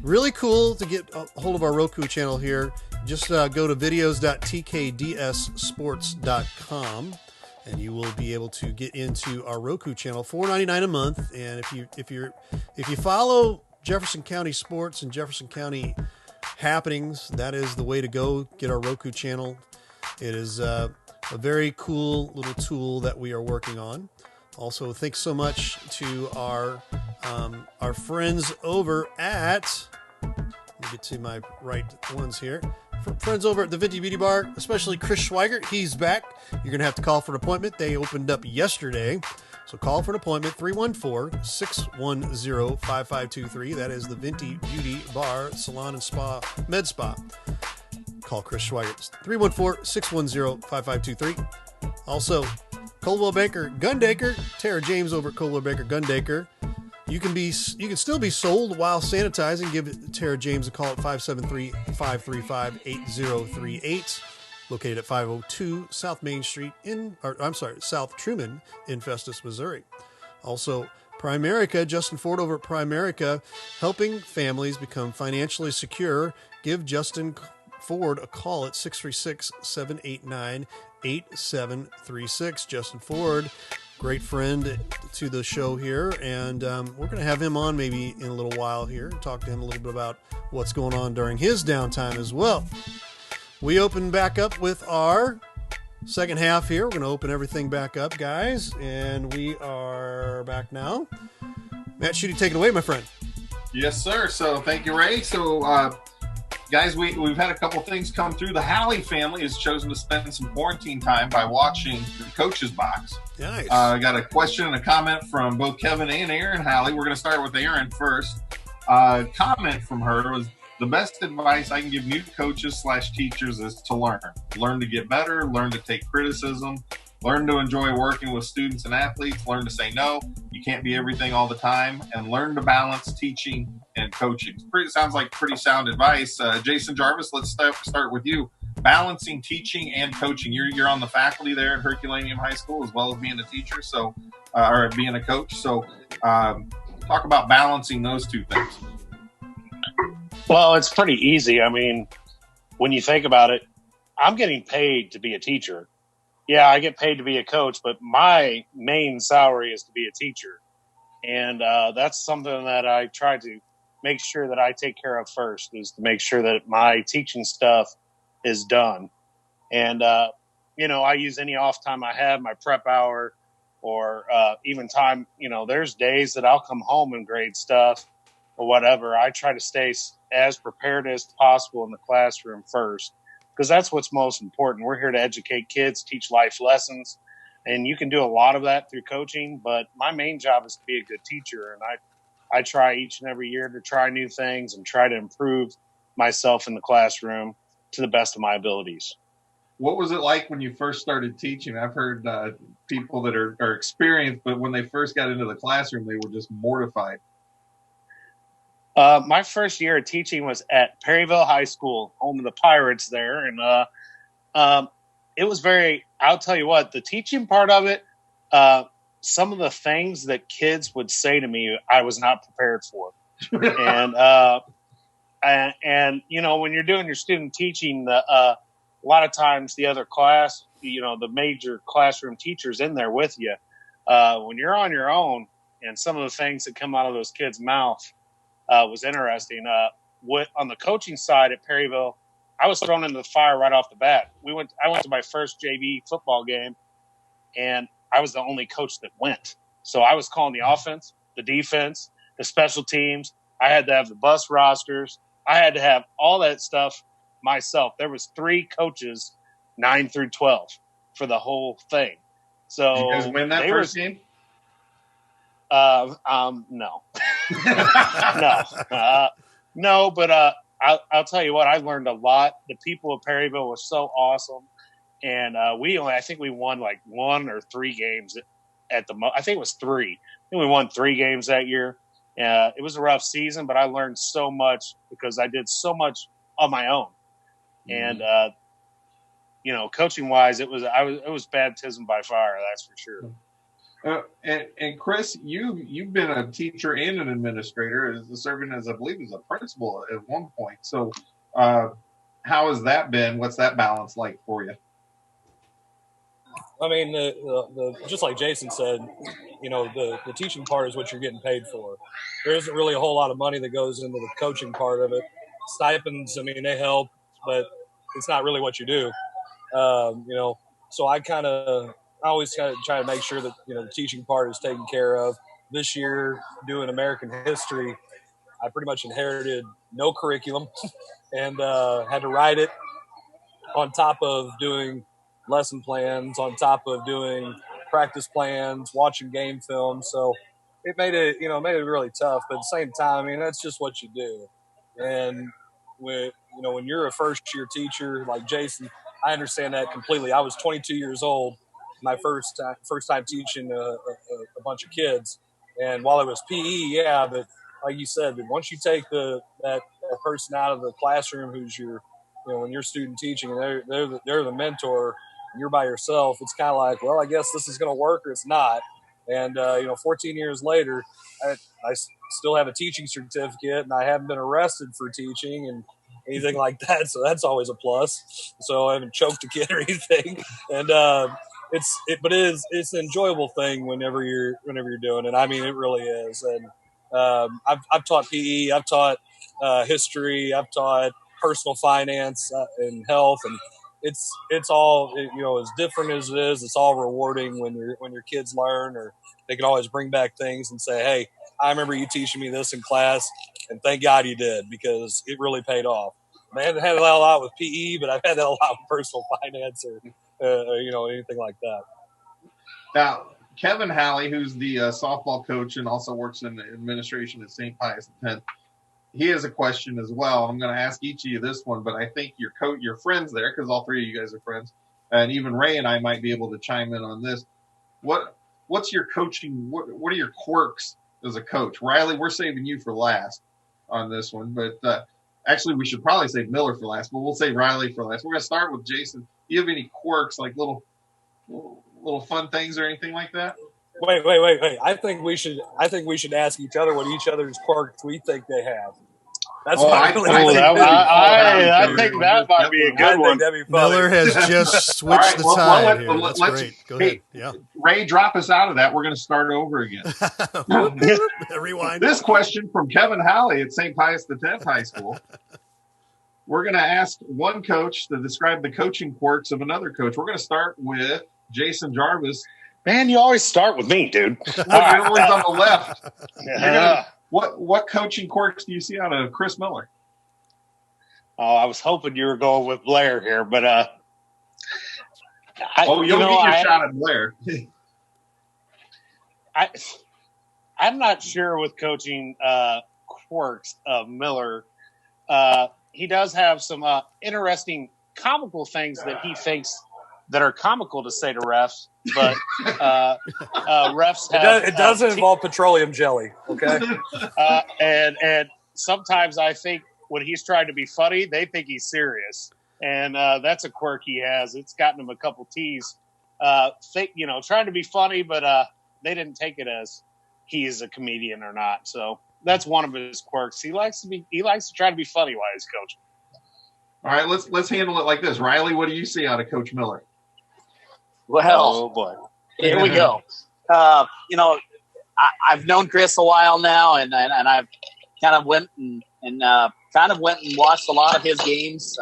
S1: really cool to get a hold of our Roku channel here. Just go to videos.tkdssports.com and you will be able to get into our Roku channel. $4.99 a month. And if you follow Jefferson County sports and Jefferson County happenings, that is the way to go. Get our Roku channel. It is a very cool little tool that we are working on. Also, thanks so much to our friends over at, let me get to my right ones here. Friends over at the Venti Beauty Bar, especially Chris Schweigert. He's back. You're going to have to call for an appointment. They opened up yesterday. So call for an appointment, 314-610-5523. That is the Venti Beauty Bar, Salon and Spa, Med Spa. Call Chris Schweigert, 314-610-5523. Also, Coldwell Banker Gundaker, Tara James over at Coldwell Banker Gundaker. You can still be sold while sanitizing. Give Tara James a call at 573-535-8038. Located at 502 South Main Street South Truman in Festus, Missouri. Also, Primerica, Justin Ford over at Primerica, helping families become financially secure. Give Justin Ford a call at 636-789-8736. Justin Ford, great friend to the show here, and we're going to have him on maybe in a little while here, talk to him a little bit about what's going on during his downtime as well. We open back up with our second half here. We're going to open everything back up, guys, and we are back now. Matt Schutte, take it away, my friend.
S2: Yes, sir. So thank you, Ray. So, guys, we've had a couple things come through. The Halley family has chosen to spend some quarantine time by watching the Coach's Box.
S1: Nice.
S2: I got a question and a comment from both Kevin and Aaron Halley. We're going to start with Aaron first. Comment from her was, the best advice I can give new coaches / teachers is to learn. Learn to get better, learn to take criticism, learn to enjoy working with students and athletes, learn to say no. You can't be everything all the time, and learn to balance teaching and coaching. Sounds like pretty sound advice. Jason Jarvis, let's start with you. Balancing teaching and coaching. You're on the faculty there at Herculaneum High School as well as being a teacher, or being a coach. So talk about balancing those two things.
S5: Well, it's pretty easy. I mean, when you think about it, I'm getting paid to be a teacher. Yeah, I get paid to be a coach, but my main salary is to be a teacher. And that's something that I try to make sure that I take care of first, is to make sure that my teaching stuff is done. And, I use any off time I have, my prep hour, or even time, there's days that I'll come home and grade stuff or whatever. I try to stay as prepared as possible in the classroom first, because that's what's most important. We're here to educate kids, teach life lessons, and you can do a lot of that through coaching, but my main job is to be a good teacher, and I try each and every year to try new things and try to improve myself in the classroom to the best of my abilities.
S2: What was it like when you first started teaching? I've heard people that are experienced, but when they first got into the classroom, they were just mortified.
S5: My first year of teaching was at Perryville High School, home of the Pirates there. And it was I'll tell you what, the teaching part of it, some of the things that kids would say to me, I was not prepared for. And when you're doing your student teaching, a lot of times the other class, the major classroom teachers in there with you, when you're on your own, and some of the things that come out of those kids' mouth, was interesting. On the coaching side at Perryville, I was thrown into the fire right off the bat. I went to my first JV football game, and I was the only coach that went. So I was calling the offense, the defense, the special teams. I had to have the bus rosters. I had to have all that stuff myself. There was 3 coaches, 9 through 12, for the whole thing. So
S2: you guys win that first game?
S5: No. No, but I'll tell you what, I learned a lot. The people of Perryville were so awesome, and I think we won like 1 or 3 games at the I think it was 3. I think we won 3 games that year. It was a rough season, but I learned so much because I did so much on my own. Mm-hmm. And coaching wise, it was baptism by fire, that's for sure.
S2: And Chris, you've been a teacher and an administrator, serving as, I believe, as a principal at one point. So how has that been? What's that balance like for you?
S4: I mean, the just like Jason said, the teaching part is what you're getting paid for. There isn't really a whole lot of money that goes into the coaching part of it. Stipends, I mean, they help, but it's not really what you do. So I always kind of try to make sure that, the teaching part is taken care of. This year, doing American history, I pretty much inherited no curriculum and had to write it on top of doing lesson plans, on top of doing practice plans, watching game film. So it made it really tough. But at the same time, I mean, that's just what you do. And when you're a first year teacher like Jason, I understand that completely. I was 22 years old, my first time teaching a bunch of kids. And while it was PE, yeah, but like you said, once you take that person out of the classroom who's when you're student teaching and they're the mentor, and you're by yourself, it's kind of like, well, I guess this is going to work or it's not. And 14 years later, I still have a teaching certificate, and I haven't been arrested for teaching and anything like that. So that's always a plus. So I haven't choked a kid or anything. And it's an enjoyable thing whenever you're doing it. I mean, it really is. And I've taught PE, I've taught history, I've taught personal finance and health, and it's all as different as it is. It's all rewarding when your kids learn, or they can always bring back things and say, "Hey, I remember you teaching me this in class, and thank God you did, because it really paid off." I haven't had that a lot with PE, but I've had that a lot with personal finance or anything like that.
S2: Now, Kevin Halley, who's the softball coach and also works in the administration at St. Pius X, he has a question as well. I'm going to ask each of you this one, but I think your friends there, because all three of you guys are friends, and even Ray and I might be able to chime in on this. What's your coaching? What are your quirks as a coach? Riley, we're saving you for last on this one, but actually we should probably save Miller for last, but we'll save Riley for last. We're going to start with Jason. Do you have any quirks, like little fun things or anything like that?
S4: Wait. I think we should ask each other what each other's quirks we think they have. That's
S5: I think that might be a good one.
S1: Miller has just switched the tide here. That's great. Go ahead. Yeah.
S2: Ray, drop us out of that. We're going to start over again.
S1: Rewind.
S2: This question from Kevin Halley at St. Pius X High School. We're going to ask one coach to describe the coaching quirks of another coach. We're going to start with Jason Jarvis.
S5: Man, you always start with me, dude.
S2: Well, you're always on the left. What coaching quirks do you see out of Chris Miller?
S5: Oh, I was hoping you were going with Blair here, but
S2: you'll get your shot at Blair.
S5: I'm not sure with coaching quirks of Miller. He does have some interesting comical things that he thinks that are comical to say to refs, but refs have...
S4: It doesn't involve petroleum jelly, okay?
S5: And sometimes I think when he's trying to be funny, they think he's serious. And that's a quirk he has. It's gotten him a couple tees. Trying to be funny, but they didn't take it as he is a comedian or not. So that's one of his quirks. He likes to try to be funny while he's coaching.
S2: All right, let's handle it like this. Riley, what do you see out of Coach Miller?
S3: Well,
S5: oh boy,
S3: here we go. I've known Chris a while now, and I've kind of went and watched a lot of his games.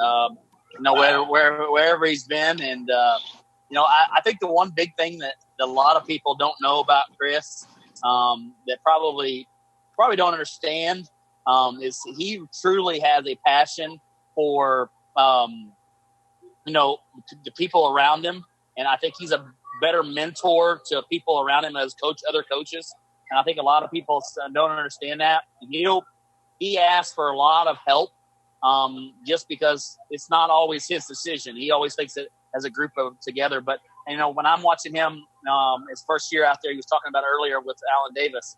S3: Wherever he's been, and I think the one big thing that a lot of people don't know about Chris, that probably don't understand, is he truly has a passion for the people around him. And I think he's a better mentor to people around him as other coaches. And I think a lot of people don't understand that. He asks for a lot of help, just because it's not always his decision. He always thinks it as a group together. But when I'm watching him, his first year out there, he was talking about earlier with Alan Davis.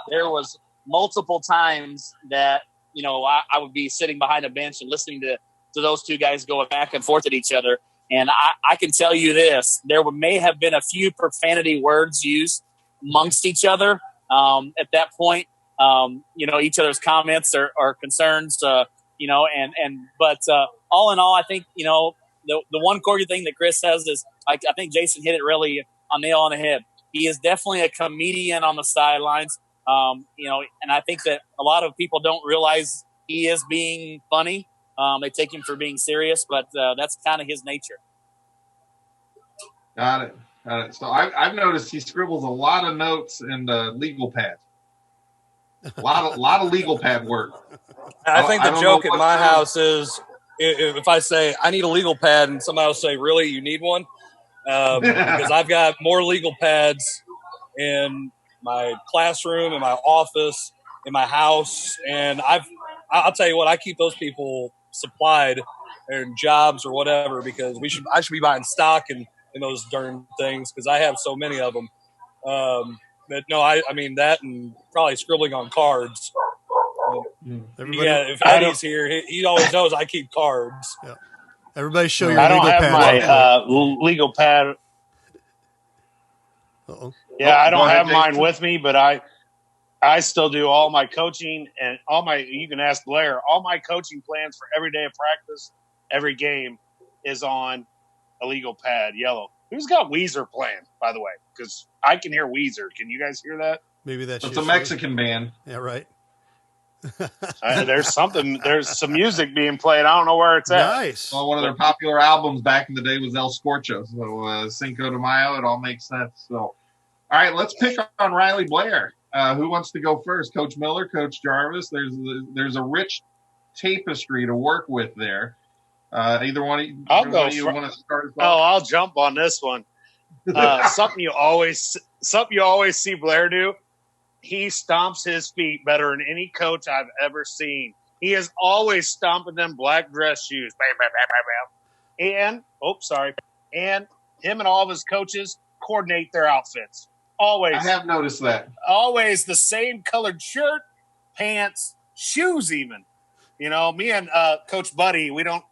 S3: There was multiple times that I would be sitting behind a bench and listening to those two guys go back and forth at each other. And I can tell you this, there may have been a few profanity words used amongst each other at that point. Each other's comments or concerns, but all in all, I think, the one quirky thing that Chris says is, I think Jason hit it really a nail on the head. He is definitely a comedian on the sidelines. And I think that a lot of people don't realize he is being funny. They take him for being serious, but that's kind of his nature.
S2: Got it. Got it. So I've noticed he scribbles a lot of notes in the legal pad. A lot of legal pad work.
S4: I think the
S2: don't
S4: joke
S2: know
S4: at
S2: what
S4: my
S2: firm.
S4: house is if I say I need a legal pad and somebody will say, "Really, you need one?" Because I've got more legal pads in my classroom, in my office, in my house, and I'll tell you what, I keep those people supplied in jobs or whatever because I should be buying stock in those darn things because I have so many of them. But no, I mean that and probably scribbling on cards.
S1: Everybody,
S4: Yeah, if Eddie's here, he always knows I keep cards.
S1: yeah. Everybody show your
S5: I don't
S1: legal
S5: have
S1: pads.
S5: my legal pad.
S1: Uh-oh.
S5: Yeah, I
S2: Go
S5: don't
S2: ahead,
S5: have mine
S2: Jason.
S5: with me, but I still do all my coaching and you can ask Blair, all my coaching plans for every day of practice, every game is on a legal pad, yellow. Who's got Weezer playing, by the way? Because I can hear Weezer. Can you guys hear that?
S1: Maybe that's
S2: It's a Mexican band.
S1: Yeah, right.
S5: There's some music being played. I don't know where it's at.
S1: Nice.
S2: Well, one of their popular albums back in the day was El Scorcho. So Cinco de Mayo, it all makes sense. So, all right, let's pick on Riley Blair. Who wants to go first? Coach Miller, Coach Jarvis. There's a rich tapestry to work with there. Either one of you,
S5: I'll go.
S2: You want to start?
S5: I'll jump on this one. Something you always see Blair do. He stomps his feet better than any coach I've ever seen. He is always stomping them black dress shoes. Bam, bam, bam, bam, bam. And him and all of his coaches coordinate their outfits. Always.
S2: I have noticed that.
S5: Always the same colored shirt, pants, shoes even. You know, me and Coach Buddy, we don't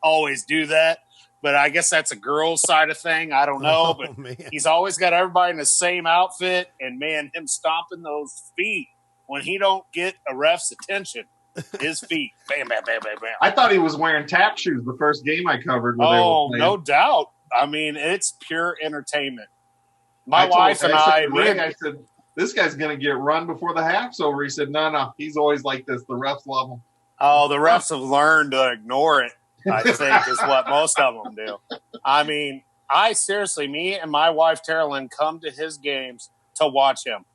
S5: always do that. But I guess that's a girl's side of thing. I don't know. But he's always got everybody in the same outfit. And, man, him stomping those feet when he don't get a ref's attention, his feet, bam, bam, bam, bam, bam.
S2: I thought he was wearing tap shoes the first game I covered.
S5: Oh, no doubt. I mean, it's pure entertainment. My wife and I
S2: said, this guy's going to get run before the half's over. He said, no, he's always like this. The refs love him.
S5: Oh, the refs have learned to ignore it, I think, is what most of them do. I mean, me and my wife, Terrelyn, come to his games to watch him.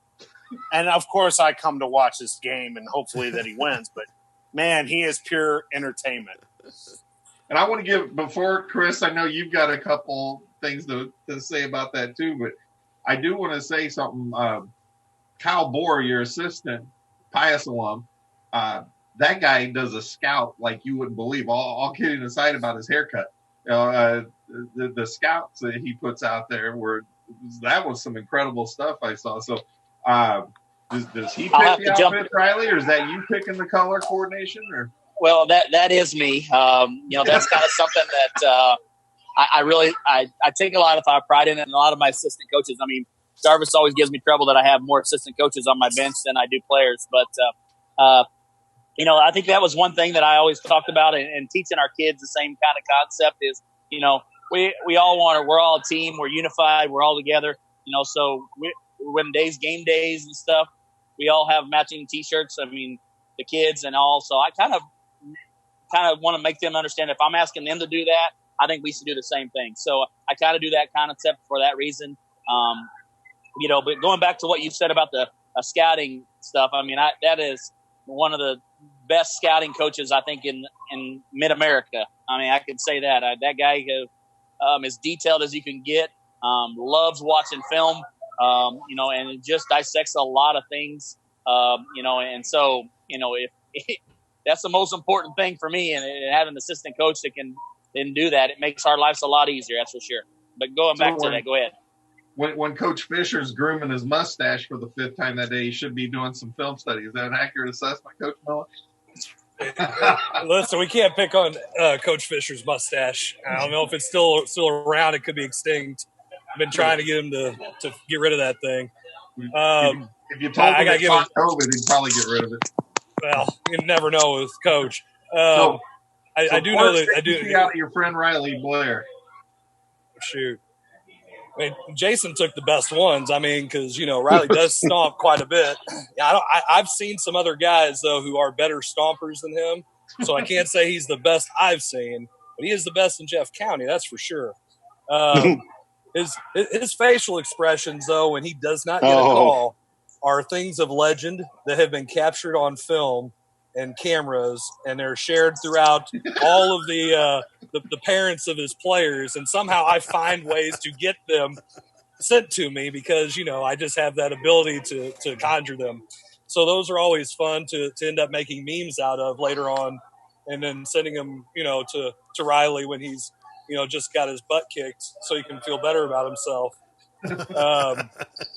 S5: And, of course, I come to watch this game and hopefully that he wins. But, man, he is pure entertainment.
S2: And I want to give, before Chris, I know you've got a couple things to say about that too, but I do want to say something. Kyle Bohr, your assistant, Pius alum, that guy does a scout like you wouldn't believe. All kidding aside about his haircut, the scouts that he puts out there that was some incredible stuff I saw. So, does he pick the outfit, Riley, or is that you picking the color coordination? Or
S3: well, that is me. That's kind of something that I take a lot of pride in it, and a lot of my assistant coaches. I mean, Jarvis always gives me trouble that I have more assistant coaches on my bench than I do players, but I think that was one thing that I always talked about and teaching our kids the same kind of concept is, we all we're all a team, we're unified, we're all together, so when game days and stuff, we all have matching t-shirts. I mean, the kids and all. So I kind of want to make them understand if I'm asking them to do that, I think we should do the same thing. So I kind of do that concept for that reason. But going back to what you said about the scouting stuff, I mean, that is one of the best scouting coaches, I think, in mid-America. I mean, I could say that. That guy as detailed as you can get, loves watching film, and just dissects a lot of things, and so, if that's the most important thing for me, and having an assistant coach that can do that, it makes our lives a lot easier, that's for sure. But going back to that, go ahead.
S2: When Coach Fisher's grooming his mustache for the 5th time that day, he should be doing some film study. Is that an accurate assessment, Coach Miller?
S4: Listen, we can't pick on Coach Fisher's mustache. I don't know if it's still around. It could be extinct. I've been trying to get him to get rid of that thing.
S2: If you told him it caught COVID, he'd probably get rid of it.
S4: Well, you never know with Coach.
S2: I
S4: do know that I do.
S2: Out your friend Riley Blair.
S4: Shoot. I mean, Jason took the best ones. I mean, because, Riley does stomp quite a bit. I've seen some other guys, though, who are better stompers than him. So I can't say he's the best I've seen. But he is the best in Jeff County, that's for sure. his facial expressions, though, when he does not get a call, are things of legend that have been captured on film and cameras, and they're shared throughout all of the parents of his players. And somehow I find ways to get them sent to me because, I just have that ability to conjure them. So those are always fun to end up making memes out of later on, and then sending them, to Riley when he's, just got his butt kicked so he can feel better about himself.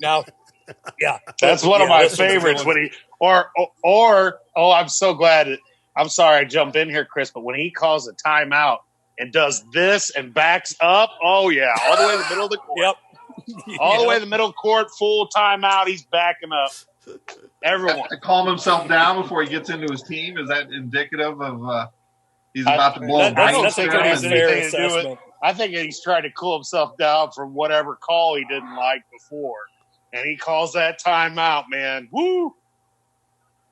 S4: Now, yeah,
S5: that's one of my favorites when he I'm so glad. I'm sorry I jump in here, Chris, but when he calls a timeout and does this and backs up, all the way to the middle of the court.
S4: Yep.
S5: All the way to the middle court, full timeout. He's backing up. Everyone
S2: to calm himself down before he gets into his team. Is that indicative of he's about to blow?
S4: That's a pretty fair assessment.
S5: I think he's trying to cool himself down from whatever call he didn't like before, and he calls that timeout. Man, woo!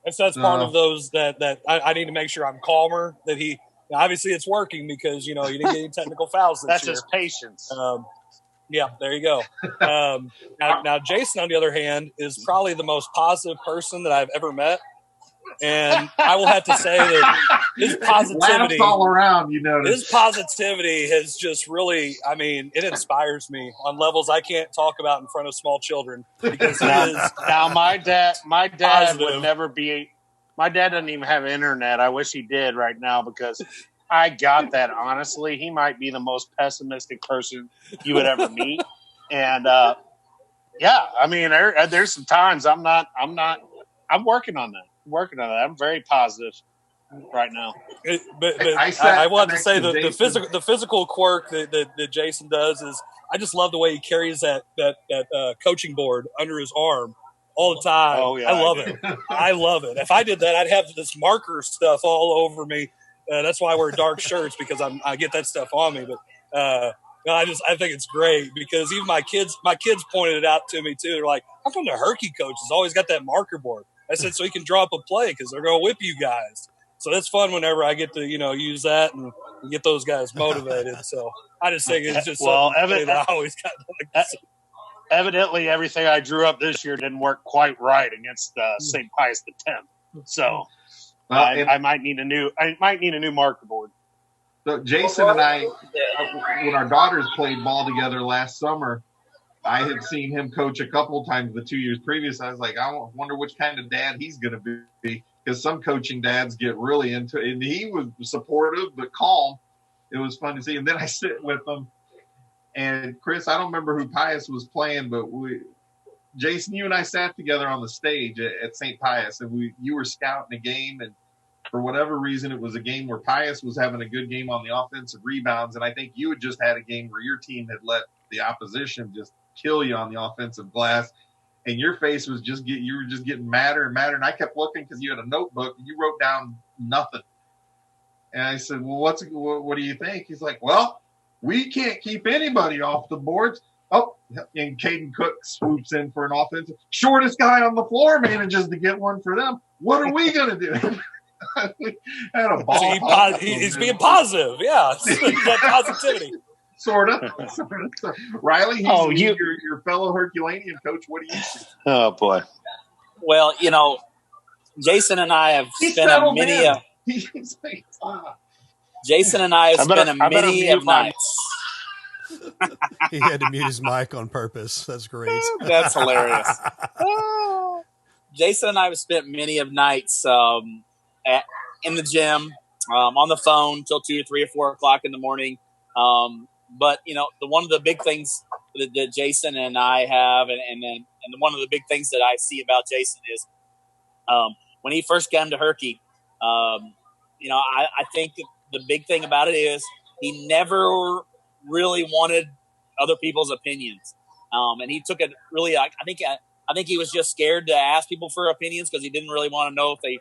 S4: That's part of those that I need to make sure I'm calmer. That he obviously it's working because you didn't get any technical fouls.
S5: That's his patience.
S4: Yeah, there you go. Now, Jason, on the other hand, is probably the most positive person that I've ever met. And I will have to say that his positivity
S2: all around,
S4: his positivity has just really, it inspires me on levels I can't talk about in front of small children because he is.
S5: Now, my dad
S4: positive.
S5: would never be. My dad doesn't even have internet. I wish he did right now because I got that. Honestly, he might be the most pessimistic person you would ever meet. And there's some times I'm working on that. I'm very positive right now.
S4: But I want to say the physical quirk that Jason does is I just love the way he carries that coaching board under his arm all the time.
S5: Oh, yeah,
S4: I love it. I love it. If I did that, I'd have this marker stuff all over me. That's why I wear dark shirts because I get that stuff on me. But I think it's great because even my kids pointed it out to me too. They're like, "How come the Herky coach has always got that marker board?" I said, "So he can draw up a play because they're going to whip you guys." So that's fun whenever I get to use that and get those guys motivated. So I just think it's just something that I always got.
S5: Evidently, everything I drew up this year didn't work quite right against St. Pius X. So. I might need a new marker board.
S2: So Jason and I, when our daughters played ball together last summer, I had seen him coach a couple of times the 2 years previous. I was like, I wonder which kind of dad he's going to be because some coaching dads get really into it. And he was supportive but calm. It was fun to see. And then I sit with him. And Chris, I don't remember who Pius was playing, but Jason, you and I sat together on the stage at St. Pius, and you were scouting a game, and for whatever reason, it was a game where Pius was having a good game on the offensive rebounds, and I think you had just had a game where your team had let the opposition just kill you on the offensive glass, and your face was you were just getting madder and madder, and I kept looking because you had a notebook, and you wrote down nothing. And I said, well, what do you think? He's like, well, we can't keep anybody off the boards. Oh, and Caden Cook swoops in for an offensive. Shortest guy on the floor manages to get one for them. What are we going to do? We had a ball.
S4: He's being positive. Yeah. That positivity.
S2: Sort of. Riley, he's your fellow Herculaneum coach. What do you see?
S5: Oh, boy.
S3: Well, Jason and I have spent many of nights.
S1: He had to mute his mic on purpose. That's great.
S3: That's hilarious. Jason and I have spent many of nights in the gym, on the phone till 2 or 3 or 4 o'clock in the morning. But one of the big things that Jason and I have, and one of the big things that I see about Jason is when he first came to Herky. I think the big thing about it is he never really wanted other people's opinions, and he took it really. I think he was just scared to ask people for opinions because he didn't really want to know if they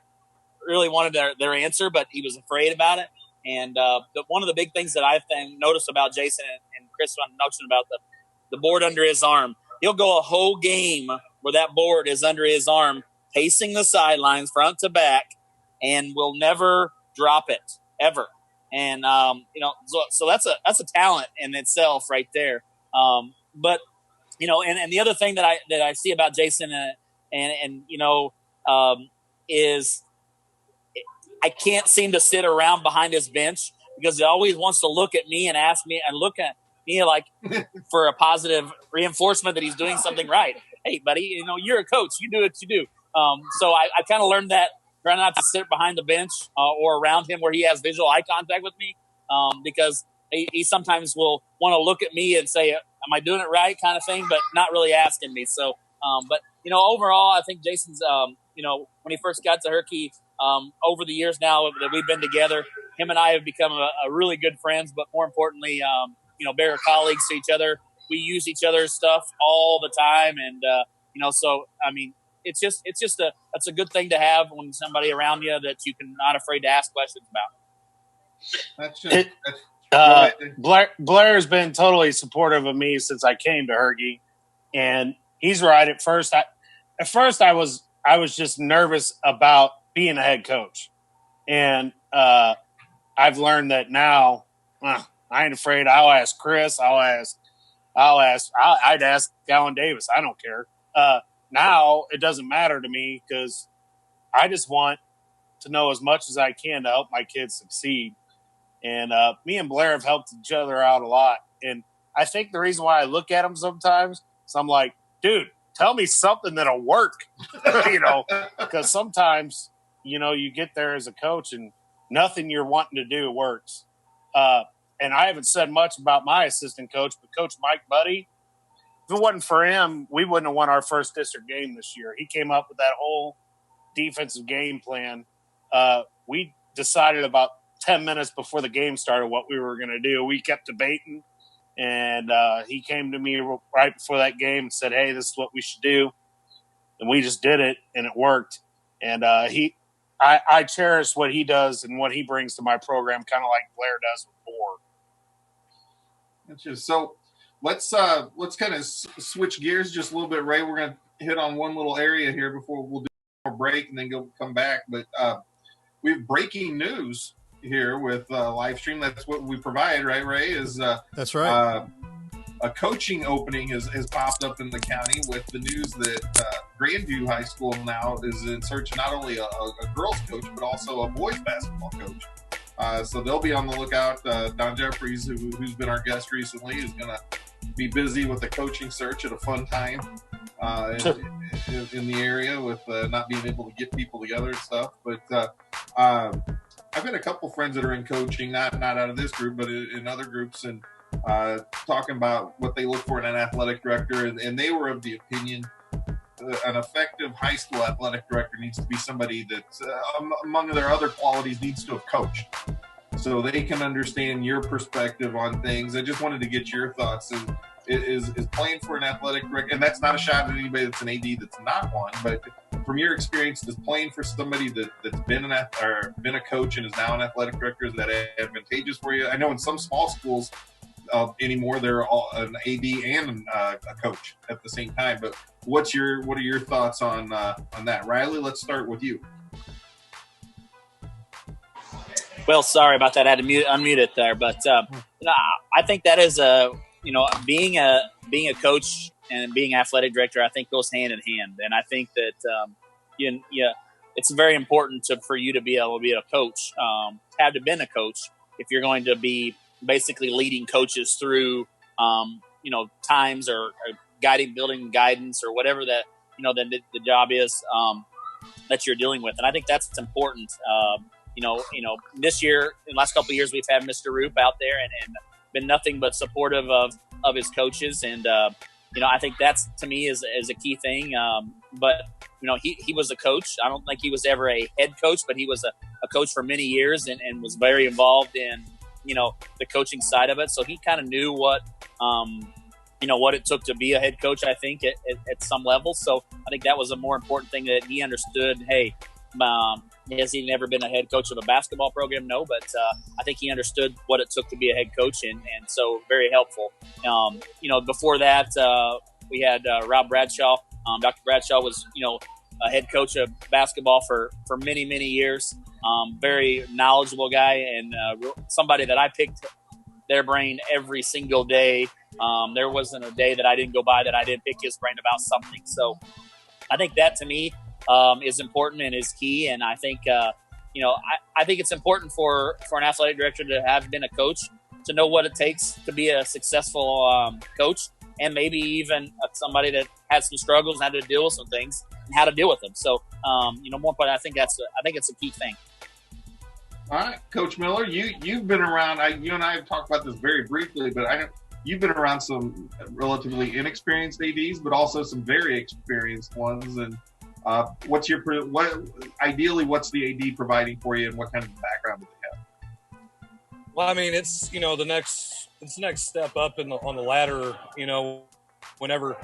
S3: really wanted their answer, but he was afraid about it. And one of the big things that I've noticed about Jason and Chris mentioned about the board under his arm, he'll go a whole game where that board is under his arm, pacing the sidelines front to back, and will never drop it ever. And so that's a talent in itself right there. but and the other thing that I see about Jason is I can't seem to sit around behind his bench because he always wants to look at me and ask me and look at me like for a positive reinforcement that he's doing something right. Hey, buddy, you're a coach. You do what you do. So I kind of learned that, try not to sit behind the bench or around him where he has visual eye contact with me because he sometimes will want to look at me and say, am I doing it right kind of thing, but not really asking me. So, but overall, I think Jason's, when he first got to Herky, over the years now that we've been together, him and I have become a really good friends, but more importantly, better colleagues to each other. We use each other's stuff all the time. And, so, I mean, it's a good thing to have when somebody around you that you can not afraid to ask questions
S5: about. Blair's been totally supportive of me since I came to Herky, and he's right. At first I was just nervous about being a head coach, and I've learned that now I ain't afraid. I'll ask Chris. I'd ask Alan Davis. I don't care. Now it doesn't matter to me because I just want to know as much as I can to help my kids succeed. And me and Blair have helped each other out a lot. And I think the reason why I look at him sometimes is I'm like, dude, tell me something that'll work, because sometimes, you get there as a coach and nothing you're wanting to do works. And I haven't said much about my assistant coach, but Coach Mike Buddy, if it wasn't for him, we wouldn't have won our first district game this year. He came up with that whole defensive game plan. We decided about 10 minutes before the game started what we were going to do. We kept debating, and he came to me right before that game and said, hey, this is what we should do. And we just did it, and it worked. And I cherish what he does and what he brings to my program, kind of like Blair does with Bohr.
S2: So let's kind of switch gears just a little bit, Ray. We're going to hit on one little area here before we'll do a break and then come back. But we have breaking news here with Livestream. That's what we provide, right, Ray? That's
S1: right.
S2: A coaching opening has popped up in the county with the news that Grandview High School now is in search of not only a girls coach but also a boys basketball coach. So they'll be on the lookout. Don Jeffries, who's been our guest recently, is going to be busy with the coaching search at a fun time in the area with not being able to get people together and stuff. But I've had a couple friends that are in coaching, not out of this group, but in other groups, and talking about what they look for in an athletic director, and they were of the opinion an effective high school athletic director needs to be somebody that, among their other qualities, needs to have coached, so they can understand your perspective on things. I just wanted to get your thoughts. Is playing for an athletic director, and that's not a shot at anybody that's an AD that's not one, but from your experience, does playing for somebody that's been a coach and is now an athletic director, is that advantageous for you? I know in some small schools anymore they're all an AD and a coach at the same time. But what are your thoughts on that, Riley? Let's start with you.
S3: Well, sorry about that. I had to unmute it there, but I think that is being a coach and being athletic director, I think goes hand in hand. And I think that it's very important for you to be able to be a coach, have to been a coach if you're going to be basically leading coaches through times or building guidance or whatever that the job is that you're dealing with. And I think that's important. This year, in the last couple of years, we've had Mr. Roop out there and been nothing but supportive of his coaches. And, I think that's, to me, is a key thing. But he was a coach. I don't think he was ever a head coach, but he was a coach for many years and was very involved in, the coaching side of it. So he kind of knew what it took to be a head coach, I think, at some level. So I think that was a more important thing that he understood. Hey, has he never been a head coach of a basketball program? No, but I think he understood what it took to be a head coach, and so very helpful. Before that, we had Rob Bradshaw. Dr. Bradshaw was, a head coach of basketball for many, many years. Very knowledgeable guy and somebody that I picked their brain every single day There wasn't a day that I didn't go by that I didn't pick his brain about something. So I think that to me is important and is key. And I think, I think it's important for an athletic director to have been a coach, to know what it takes to be a successful coach, and maybe even somebody that had some struggles and had to deal with some things and how to deal with them. So, more important, I think it's a key thing.
S2: All right, Coach Miller, you've been around. You and I have talked about this very briefly, but you've been around some relatively inexperienced ADs, but also some very experienced ones. And what's the AD providing for you, and what kind of background do they have?
S4: Well, I mean, it's the next step up on the ladder. Whenever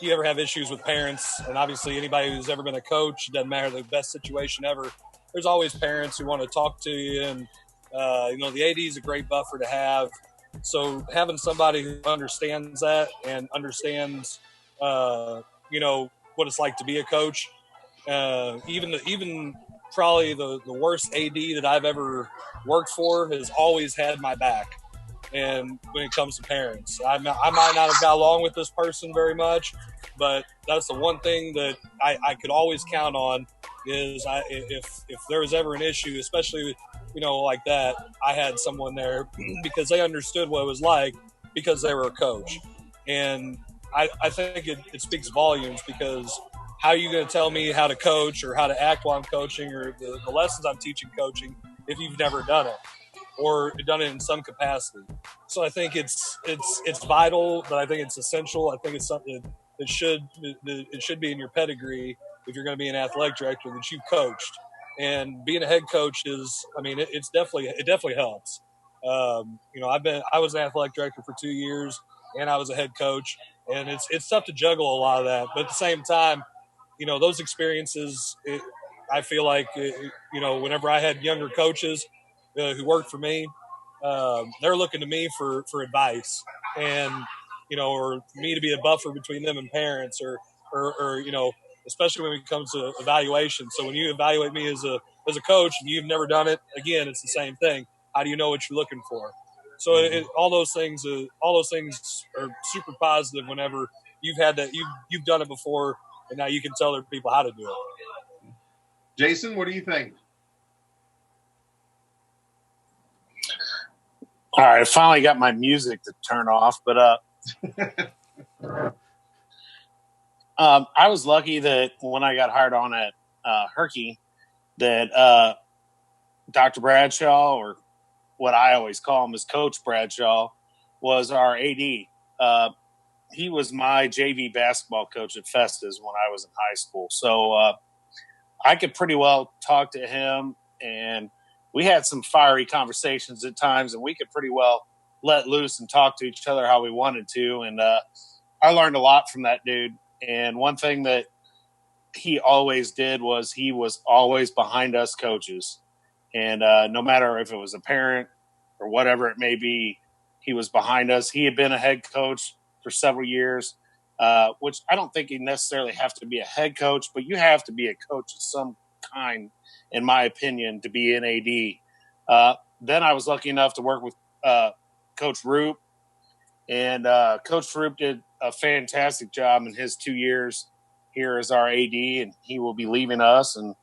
S4: you ever have issues with parents, and obviously anybody who's ever been a coach, it doesn't matter the best situation ever, there's always parents who want to talk to you, and the AD is a great buffer to have. So having somebody who understands that and understands what it's like to be a coach, even probably the worst AD that I've ever worked for has always had my back. And when it comes to parents, I might not have got along with this person very much, but that's the one thing that I could always count on is if there was ever an issue, especially like that, I had someone there because they understood what it was like because they were a coach. And I think it speaks volumes, because how are you going to tell me how to coach or how to act while I'm coaching, or the lessons I'm teaching coaching, if you've never done it or done it in some capacity? So I think it's vital, but I think it's essential. I think it's something that should be in your pedigree if you're going to be an athletic director, that you've coached. And being a head coach it definitely helps. I was an athletic director for 2 years, and I was a head coach, and it's tough to juggle a lot of that. But at the same time, those experiences, I feel like, whenever I had younger coaches who worked for me, they're looking to me for advice, and or me to be a buffer between them and parents, or especially when it comes to evaluation. So when you evaluate me as a coach and you've never done it, again, it's the same thing. How do you know what you're looking for? So all those things are super positive whenever you've had that, you've done it before, and now you can tell other people how to do it.
S2: Jason, what do you think?
S5: All right, I finally got my music to turn off, but I was lucky that when I got hired on at Herky, that Dr. Bradshaw, or what I always call him is Coach Bradshaw, was our AD. He was my JV basketball coach at Festus when I was in high school. So I could pretty well talk to him, and we had some fiery conversations at times, and we could pretty well let loose and talk to each other how we wanted to. And I learned a lot from that dude. And one thing that he always did was he was always behind us coaches. And no matter if it was a parent or whatever it may be, he was behind us. He had been a head coach for several years, which I don't think you necessarily have to be a head coach, but you have to be a coach of some kind, in my opinion, to be an AD. Then I was lucky enough to work with Coach Roop, and Coach Roop did a fantastic job in his 2 years here as our AD, and he will be leaving us. And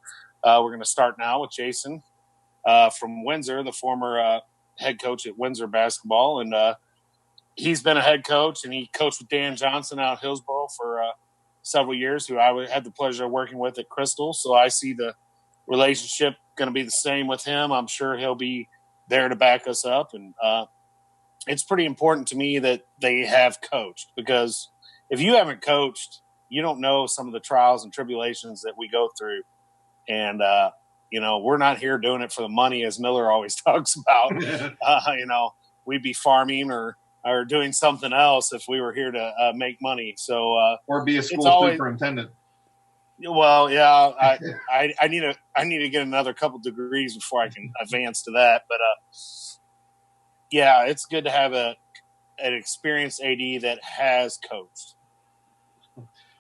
S5: we're going to start now with Jason from Windsor, the former head coach at Windsor basketball. And he's been a head coach, and he coached with Dan Johnson out of Hillsboro for several years, who I had the pleasure of working with at Crystal. So I see the relationship going to be the same with him. I'm sure he'll be there to back us up. And it's pretty important to me that they have coached, because if you haven't coached, you don't know some of the trials and tribulations that we go through. And, we're not here doing it for the money, as Miller always talks about. We'd be farming or doing something else if we were here to make money. So,
S2: or be a school superintendent.
S5: Well, yeah, I need to get another couple degrees before I can advance to that. But yeah, it's good to have an experienced AD that has coached.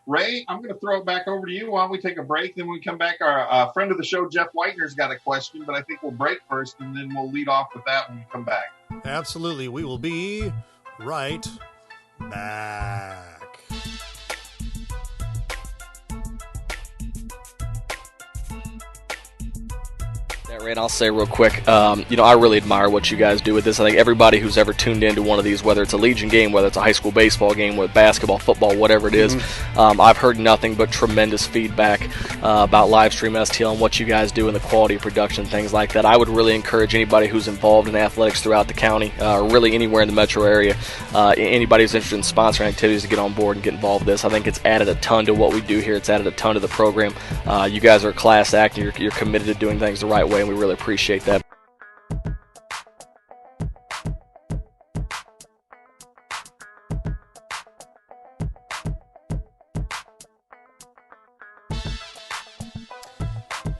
S2: Ray, I'm going to throw it back over to you. Why don't we take a break? Then when we come back, our friend of the show, Jeff Whitener's got a question, but I think we'll break first, and then we'll lead off with that when we come back.
S1: Absolutely. We will be right back.
S7: And I'll say real quick, I really admire what you guys do with this. I think everybody who's ever tuned into one of these, whether it's a Legion game, whether it's a high school baseball game, with basketball, football, whatever it is, I've heard nothing but tremendous feedback about Livestream STL and what you guys do and the quality of production, things like that. I would really encourage anybody who's involved in athletics throughout the county, really anywhere in the metro area, anybody who's interested in sponsoring activities to get on board and get involved with this. I think it's added a ton to what we do here. It's added a ton to the program. You guys are a class act, and you're committed to doing things the right way, and we really appreciate that.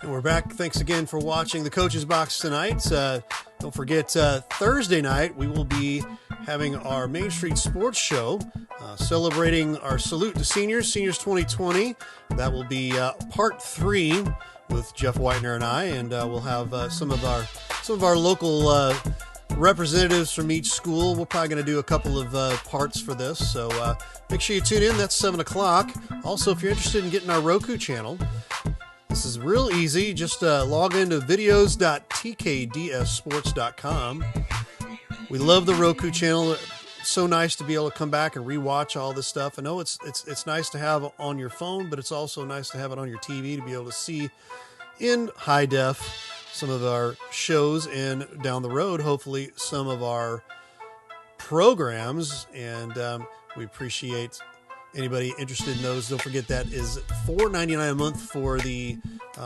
S1: And we're back. Thanks again for watching the Coach's Box tonight. Don't forget, Thursday night we will be having our Main Street Sports Show, celebrating our Salute to Seniors 2020. That will be part 3 with Jeff Whitener and I, and we'll have some of our local representatives from each school. We're probably going to do a couple of parts for this, so make sure you tune in. That's 7 o'clock. Also, if you're interested in getting our Roku channel, this is real easy. Just log into videos.tkdssports.com. We love the Roku channel. It's so nice to be able to come back and rewatch all this stuff. I know it's nice to have on your phone, but it's also nice to have it on your TV to be able to see in high def some of our shows, and down the road, hopefully, some of our programs. And we appreciate anybody interested in those. Don't forget that is $4.99 a month for the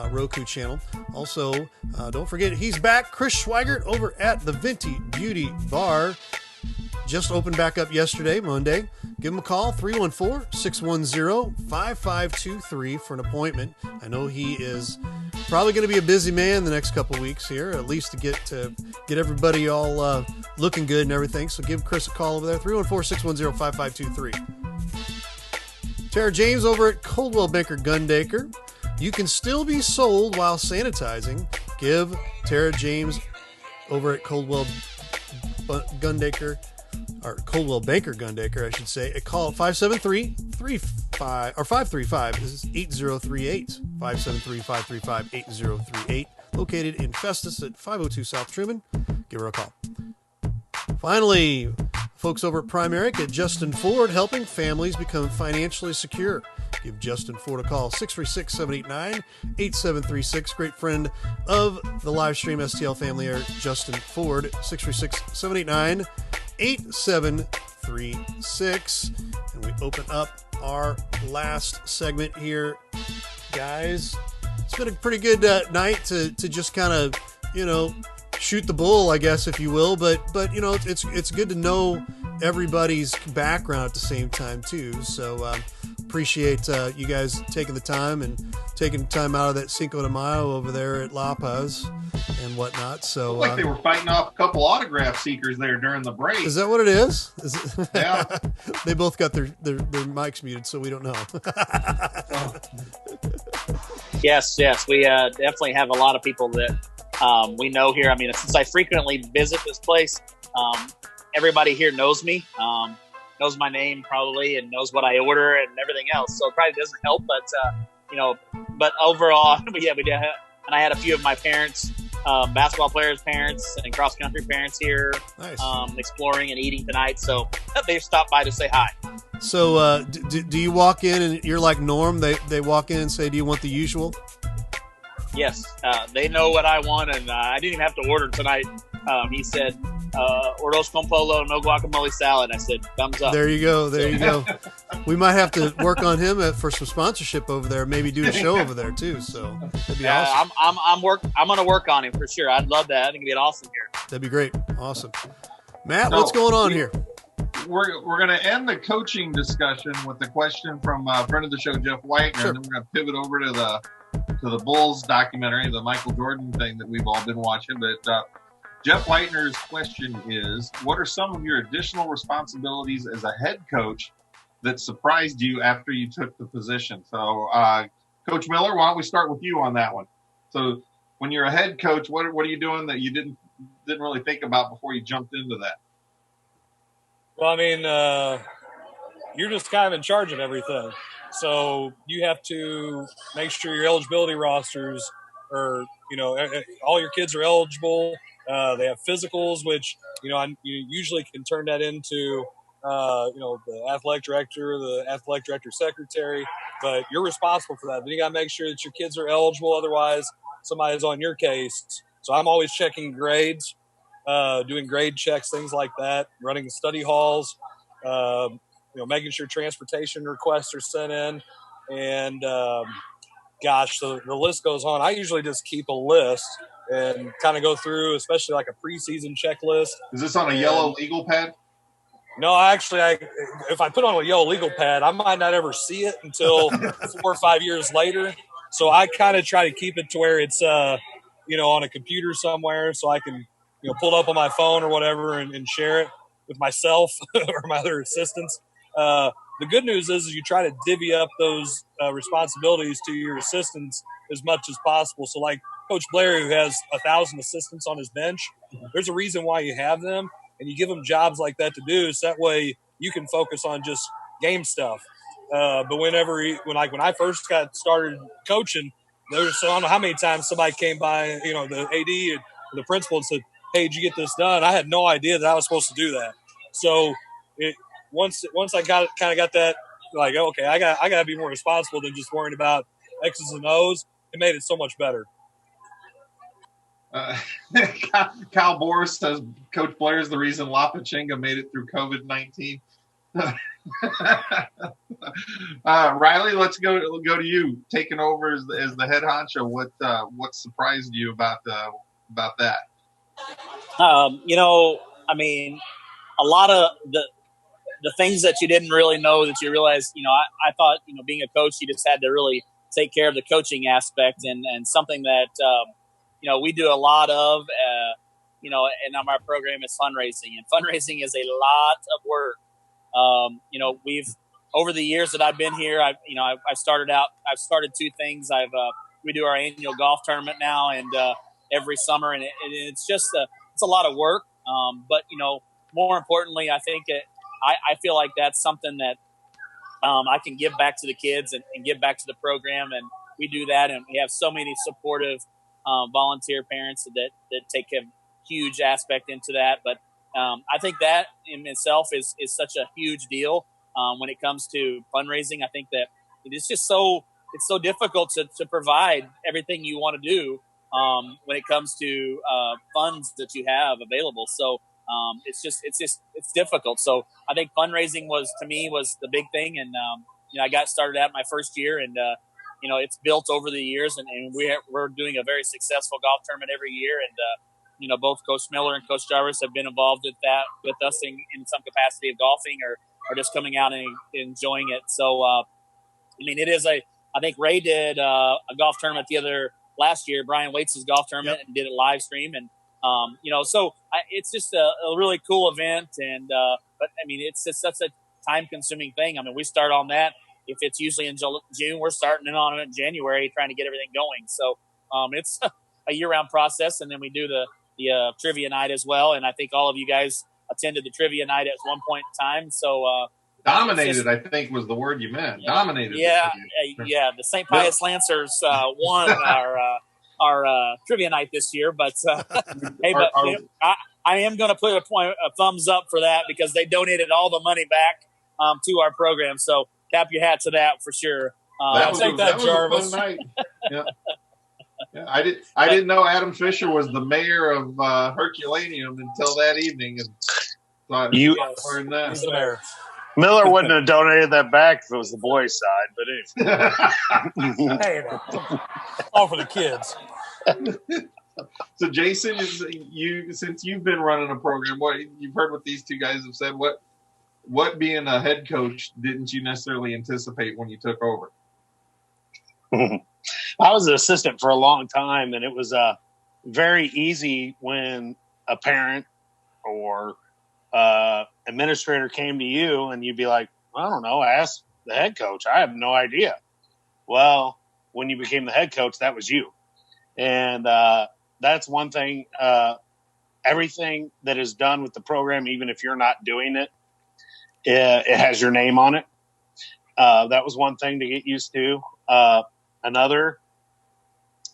S1: Roku channel. Also, don't forget he's back, Chris Schweigert over at the Venti Beauty Bar. Just opened back up yesterday, Monday. Give him a call, 314-610-5523 for an appointment. I know he is probably going to be a busy man the next couple weeks here, at least to get everybody all looking good and everything. So give Chris a call over there, 314-610-5523. Tara James over at Coldwell Banker Gundaker. You can still be sold while sanitizing. Give Tara James over at Coldwell Gundaker, or Coldwell Banker Gundaker, I should say, a call at 535-8038, 573-535-8038, located in Festus at 502 South Truman. Give her a call. Finally, folks over at Primeric at Justin Ford, helping families become financially secure. Give Justin Ford a call, 636-789-8736. Great friend of the Livestream STL family, Justin Ford, 636-789-8736. And we open up our last segment here, guys. It's been a pretty good night to just kind of, shoot the bull, I guess, if you will. But it's good to know everybody's background at the same time too. So appreciate you guys taking the time out of that Cinco de Mayo over there at La Paz and whatnot. So
S2: like they were fighting off a couple autograph seekers there during the break.
S1: Is that what it is?
S2: Yeah.
S1: They both got their mics muted, so we don't know.
S3: Yes. We definitely have a lot of people that we know here. I mean, since I frequently visit this place, everybody here knows me, knows my name probably, and knows what I order and everything else. So it probably doesn't help, but but overall, we did. And I had a few of my parents, basketball players' parents and cross country parents here,
S1: Nice.
S3: Exploring and eating tonight. So they've stopped by to say hi.
S1: So do you walk in and you're like Norm? They walk in and say, "Do you want the usual?"
S3: Yes, they know what I want, and I didn't even have to order tonight. He said, "Arroz con polo, no guacamole salad." I said, "Thumbs up."
S1: There you go. We might have to work on him for some sponsorship over there. Maybe do a show over there too. So that'd be awesome.
S3: I'm going to work on him for sure. I'd love that. I think it'd be awesome here.
S1: That'd be great. Awesome, Matt. What's going on here?
S2: We're going to end the coaching discussion with the question from friend of the show, Jeff Whitener,
S1: Sure.
S2: and then we're going to pivot over to the Bulls documentary, the Michael Jordan thing that we've all been watching. But Jeff Whitener's question is, what are some of your additional responsibilities as a head coach that surprised you after you took the position? So, Coach Miller, why don't we start with you on that one? So, when you're a head coach, what are you doing that you didn't really think about before you jumped into that?
S4: Well, I mean, you're just kind of in charge of everything. So you have to make sure your eligibility rosters are, all your kids are eligible. They have physicals, which, you usually can turn that into, the athletic director, secretary, but you're responsible for that. Then you got to make sure that your kids are eligible. Otherwise, somebody's on your case. So I'm always checking grades, doing grade checks, things like that, running study halls, making sure transportation requests are sent in. And, the list goes on. I usually just keep a list and kind of go through, especially like a preseason checklist.
S2: Is this on a yellow legal pad?
S4: No, actually, if I put on a yellow legal pad, I might not ever see it until 4 or 5 years later. So I kind of try to keep it to where it's, on a computer somewhere, so I can, pull it up on my phone or whatever and share it with myself or my other assistants. The good news is you try to divvy up those responsibilities to your assistants as much as possible. So like Coach Blair, who has 1,000 assistants on his bench, there's a reason why you have them, and you give them jobs like that to do, so that way you can focus on just game stuff. But when I first got started coaching, I don't know how many times somebody came by, the AD and the principal and said, "Hey, did you get this done?" I had no idea that I was supposed to do that. So once I got that, like, okay, I got to be more responsible than just worrying about X's and O's. It made it so much better.
S2: Kyle Boris says Coach Blair is the reason La Pachanga made it through COVID-19. Riley, let's go to you, taking over as the head honcho. What surprised you about that?
S3: A lot of the things that you didn't really know that you realized. I thought, being a coach, you just had to really take care of the coaching aspect, and something that we do a lot of, and on our program is fundraising, and fundraising is a lot of work. We've, over the years that I've been here, I've started 2 things. We do our annual golf tournament now, and every summer, and it's just it's a lot of work. But more importantly, I think I feel like that's something that I can give back to the kids and give back to the program, and we do that, and we have so many supportive volunteer parents that take a huge aspect into that. But I think that in itself is such a huge deal when it comes to fundraising. I think that it's just so difficult to provide everything you want to do when it comes to funds that you have available. So it's difficult. So I think fundraising was the big thing, and I got started out my first year, and it's built over the years, and we're doing a very successful golf tournament every year, and both Coach Miller and Coach Jarvis have been involved with that with us in some capacity of golfing or just coming out and enjoying it. So it is I think Ray did a golf tournament last year, Brian Waits' golf tournament, and did a live stream, and it's just a really cool event, and but it's just such a time-consuming thing. We start on that. If it's usually in June, we're starting on it in January, trying to get everything going. So it's a year-round process, and then we do the trivia night as well. And I think all of you guys attended the trivia night at one point in time. So
S2: dominated, I think, was the word you meant. Yeah, dominated.
S3: Yeah. The St. Pius Lancers won our trivia night this year, but hey, I am going to put a thumbs up for that, because they donated all the money back to our program. So tap your hat to that for sure.
S2: That Jarvis. Was a fun night. Yeah. Yeah, I didn't know Adam Fisher was the mayor of Herculaneum until that evening. And so learned that.
S4: He's the mayor.
S5: Miller wouldn't have donated that back if it was the boys' side, but anyway.
S4: Hey, all for the kids.
S2: So, Jason, since you've been running a program, you've heard what these two guys have said. What being a head coach didn't you necessarily anticipate when you took over?
S5: I was an assistant for a long time, and it was very easy when a parent or administrator came to you and you'd be like, I don't know, ask the head coach. I have no idea. Well, when you became the head coach, that was you. And that's one thing. Everything that is done with the program, even if you're not doing it, it has your name on it. That was one thing to get used to. Another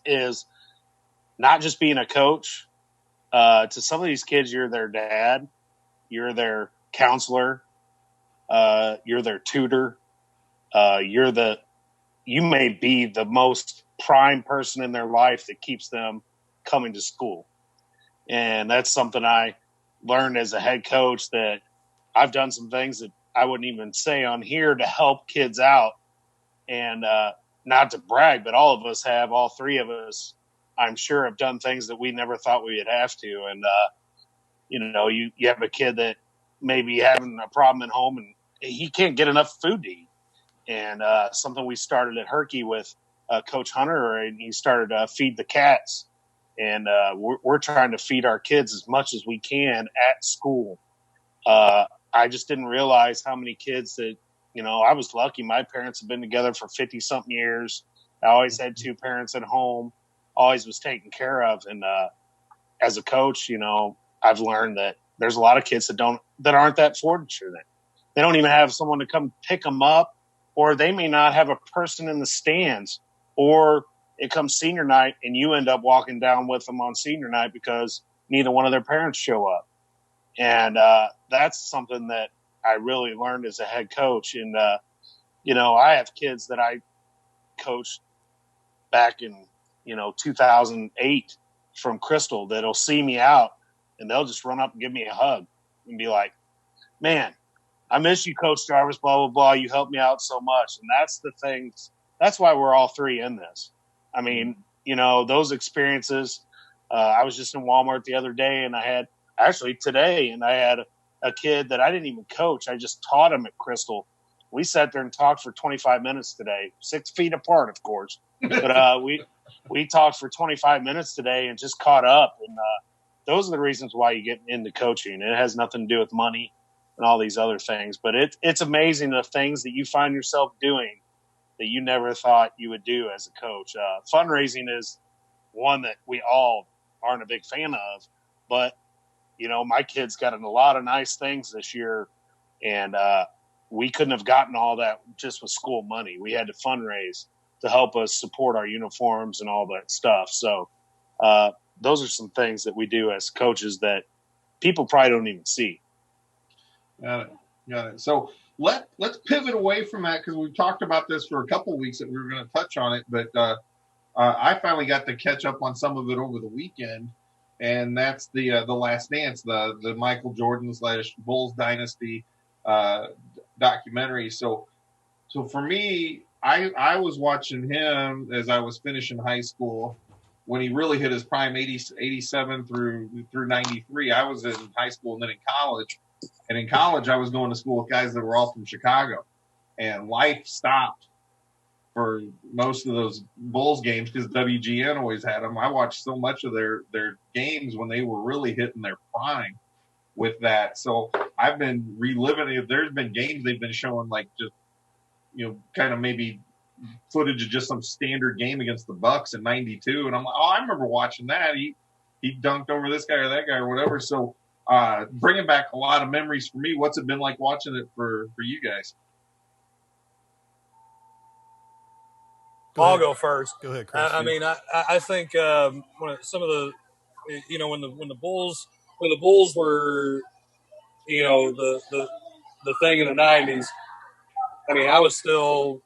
S5: is not just being a coach. To some of these kids, you're their dad, you're their counselor, you're their tutor, you may be the most prime person in their life that keeps them coming to school. And that's something I learned as a head coach, that I've done some things that I wouldn't even say on here to help kids out. And not to brag, but all of us have, all three of us, I'm sure, have done things that we never thought we would have to. And, you have a kid that may be having a problem at home and he can't get enough food to eat. And something we started at Herky with Coach Hunter, and he started Feed the Cats. And we're trying to feed our kids as much as we can at school. I just didn't realize how many kids that, I was lucky. My parents have been together for 50-something years. I always had two parents at home, always was taken care of. And as a coach, I've learned that there's a lot of kids that aren't that fortunate. They don't even have someone to come pick them up, or they may not have a person in the stands, or it comes senior night and you end up walking down with them on senior night because neither one of their parents show up. And that's something that I really learned as a head coach. And, I have kids that I coached back in, 2008 from Crystal that'll see me out and they'll just run up and give me a hug and be like, man, I miss you, Coach Jarvis, blah, blah, blah. You helped me out so much. And that's the things. That's why we're all three in this. I mean, those experiences. I was just in Walmart the other day, and I had a kid that I didn't even coach. I just taught him at Crystal. We sat there and talked for 25 minutes today, 6 feet apart, of course. But we talked for 25 minutes today and just caught up. And those are the reasons why you get into coaching. It has nothing to do with money and all these other things. But it's amazing the things that you find yourself doing that you never thought you would do as a coach. Fundraising is one that we all aren't a big fan of. But, my kids got in a lot of nice things this year. And we couldn't have gotten all that just with school money. We had to fundraise to help us support our uniforms and all that stuff. So those are some things that we do as coaches that people probably don't even see.
S2: Got it. So let's pivot away from that, because we've talked about this for a couple of weeks that we were going to touch on it. But I finally got to catch up on some of it over the weekend, and that's the Last Dance, the Michael Jordan / Bulls Dynasty documentary. So for me, I was watching him as I was finishing high school when he really hit his prime, 87 through 93. I was in high school and then in college. And in college, I was going to school with guys that were all from Chicago. And life stopped for most of those Bulls games because WGN always had them. I watched so much of their games when they were really hitting their prime with that. So I've been reliving it. There's been games they've been showing, like, just, kind of maybe footage of just some standard game against the Bucks in 92. And I'm like, I remember watching that. He dunked over this guy or that guy or whatever. So bringing back a lot of memories for me. What's it been like watching it for you guys?
S4: I'll go first.
S1: Go ahead, Chris.
S4: I think when some of the, when the Bulls were, the thing in the 90s. I was still,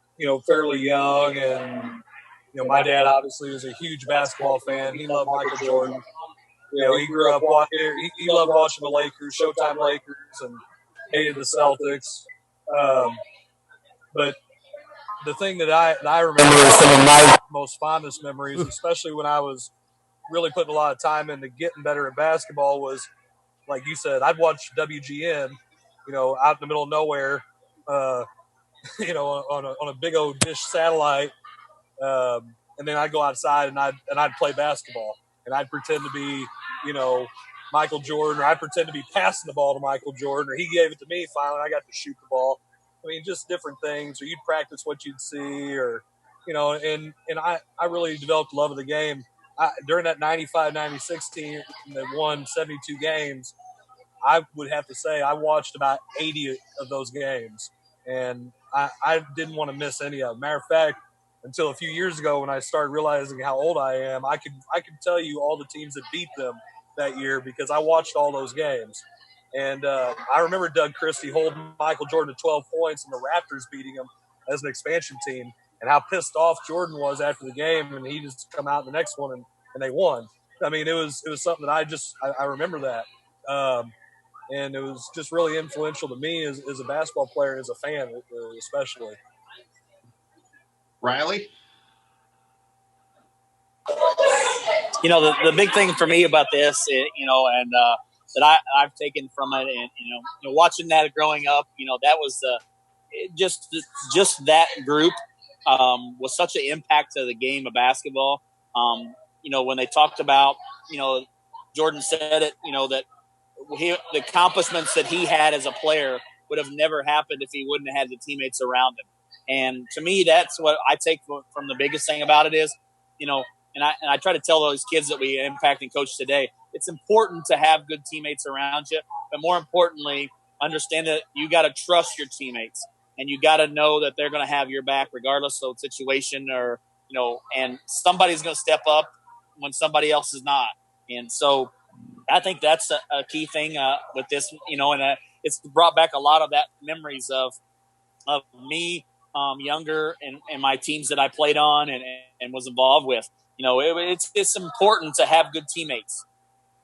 S4: fairly young, and my dad obviously was a huge basketball fan. He loved Michael Jordan. He grew up watching. He loved watching the Lakers, Showtime Lakers, and hated the Celtics. But the thing that I remember is some of my most fondest memories, especially when I was really putting a lot of time into getting better at basketball, was, like you said, I'd watch WGN, out in the middle of nowhere, on a big old dish satellite, and then I'd go outside and I'd play basketball, and I'd pretend to be, Michael Jordan, or I'd pretend to be passing the ball to Michael Jordan, or he gave it to me. Finally, I got to shoot the ball. Just different things, or you'd practice what you'd see, or, and I really developed a love of the game. During that 95-96 team that won 72 games, I would have to say I watched about 80 of those games, and I didn't want to miss any of them. Matter of fact, until a few years ago when I started realizing how old I am, I could tell you all the teams that beat them that year because I watched all those games. And I remember Doug Christie holding Michael Jordan to 12 points and the Raptors beating him as an expansion team, and how pissed off Jordan was after the game, and he just come out in the next one and they won. I mean, it was something that I remember that. And it was just really influential to me as a basketball player, as a fan, especially.
S2: Riley?
S3: You know, the big thing for me about this, and that I've taken from it, and watching that growing up, that was just that group was such an impact to the game of basketball. When they talked about, Jordan said it, that the accomplishments that he had as a player would have never happened if he wouldn't have had the teammates around him. And to me, that's what I take from the biggest thing about it is, and I try to tell those kids that we impact and coach today, it's important to have good teammates around you, but more importantly, understand that you got to trust your teammates, and you got to know that they're going to have your back regardless of the situation, or and somebody's going to step up when somebody else is not. And so I think that's a key thing with this, and it's brought back a lot of that memories of me younger and my teams that I played on and was involved with. It's important to have good teammates.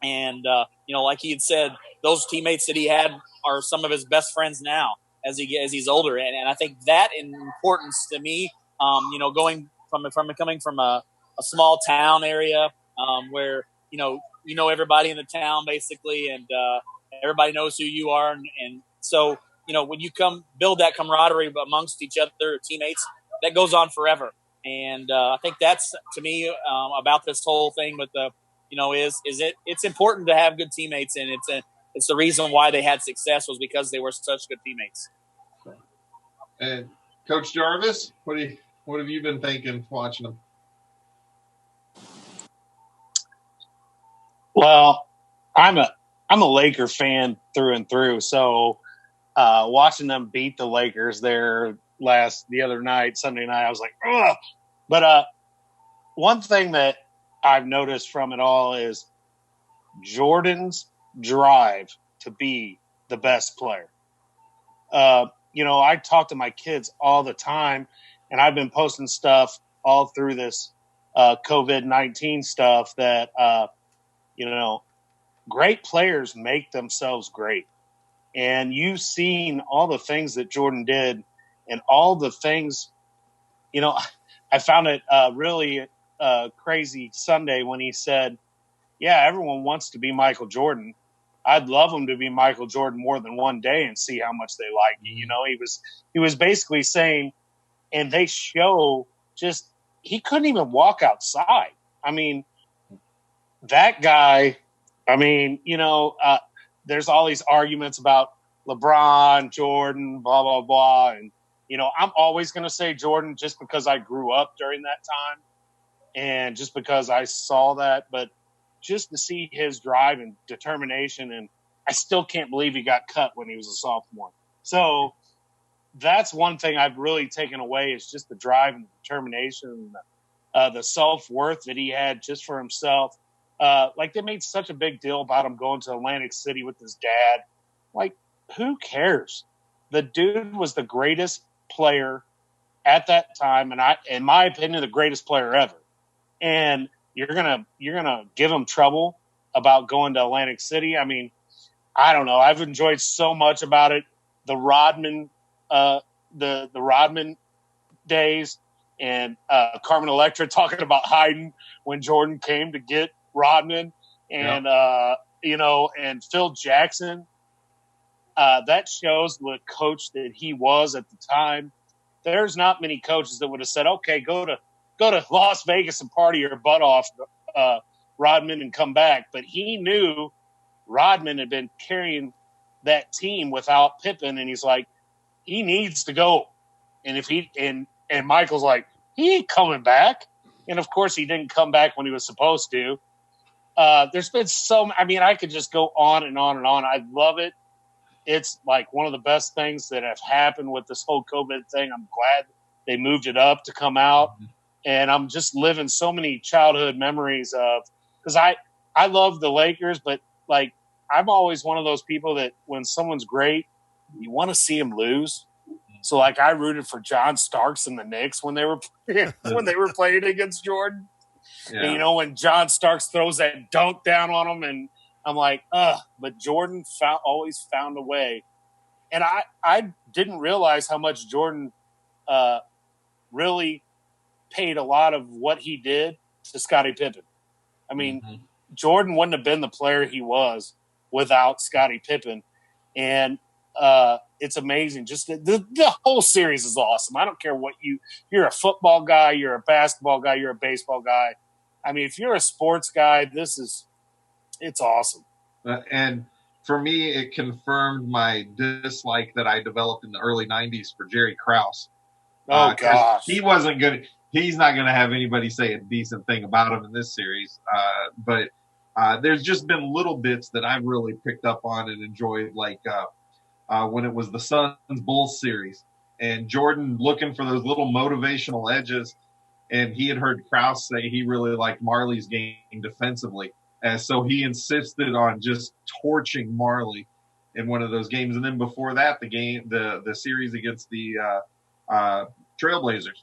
S3: And, like he had said, those teammates that he had are some of his best friends now as he's older. And I think that in importance to me, going coming from a small town area where, everybody in the town basically, and everybody knows who you are. And so, when you come build that camaraderie amongst each other, teammates, that goes on forever. And I think that's, to me, about this whole thing with the, it's important to have good teammates, and it's the reason why they had success was because they were such good teammates.
S2: And Coach Jarvis, what have you been thinking watching them?
S5: Well, I'm a Laker fan through and through, so watching them beat the Lakers the other night, Sunday night, I was like, ugh. But one thing that I've noticed from it all is Jordan's drive to be the best player. I talk to my kids all the time, and I've been posting stuff all through this COVID-19 stuff that, great players make themselves great. And you've seen all the things that Jordan did and all the things, I found it really crazy Sunday when he said, yeah, everyone wants to be Michael Jordan. I'd love him to be Michael Jordan more than one day and see how much they like me. He was basically saying, and they show just, he couldn't even walk outside. I mean, that guy, there's all these arguments about LeBron, Jordan, blah, blah, blah. And, I'm always going to say Jordan just because I grew up during that time and just because I saw that. But just to see his drive and determination, and I still can't believe he got cut when he was a sophomore. So that's one thing I've really taken away is just the drive and the determination, and the self-worth that he had just for himself. They made such a big deal about him going to Atlantic City with his dad. Like, who cares? The dude was the greatest player at that time, and in my opinion, the greatest player ever. And you're gonna give him trouble about going to Atlantic City. I mean, I don't know. I've enjoyed so much about it. The Rodman, the Rodman days, and Carmen Electra talking about hiding when Jordan came to get Rodman, and and Phil Jackson. That shows the coach that he was at the time. There's not many coaches that would have said, "Okay, go to Las Vegas and party your butt off, Rodman, and come back." But he knew Rodman had been carrying that team without Pippen, and he's like, he needs to go. And if he and Michael's like, he ain't coming back. And of course, he didn't come back when he was supposed to. there's been I could just go on and on and on. I love it. It's like one of the best things that have happened with this whole COVID thing. I'm glad they moved it up to come out. And I'm just living so many childhood memories of, because I love the Lakers, but like I'm always one of those people that when someone's great, you want to see him lose. So like I rooted for John Starks and the Knicks when they were playing against Jordan. Yeah. And, when John Starks throws that dunk down on him, and I'm like, but Jordan always found a way. And I didn't realize how much Jordan really paid a lot of what he did to Scottie Pippen. I mean, Jordan wouldn't have been the player he was without Scottie Pippen. And it's amazing. Just the whole series is awesome. I don't care what you're a football guy, you're a basketball guy, you're a baseball guy. I mean, if you're a sports guy, it's awesome.
S2: And for me, it confirmed my dislike that I developed in the early 90s for Jerry Krause.
S5: Oh, gosh.
S2: He wasn't good. He's not going to have anybody say a decent thing about him in this series. But there's just been little bits that I've really picked up on and enjoyed, like when it was the Suns-Bulls series. And Jordan looking for those little motivational edges. And he had heard Krause say he really liked Marley's game defensively. And so he insisted on just torching Marley in one of those games. And then before that, the series against the Trailblazers,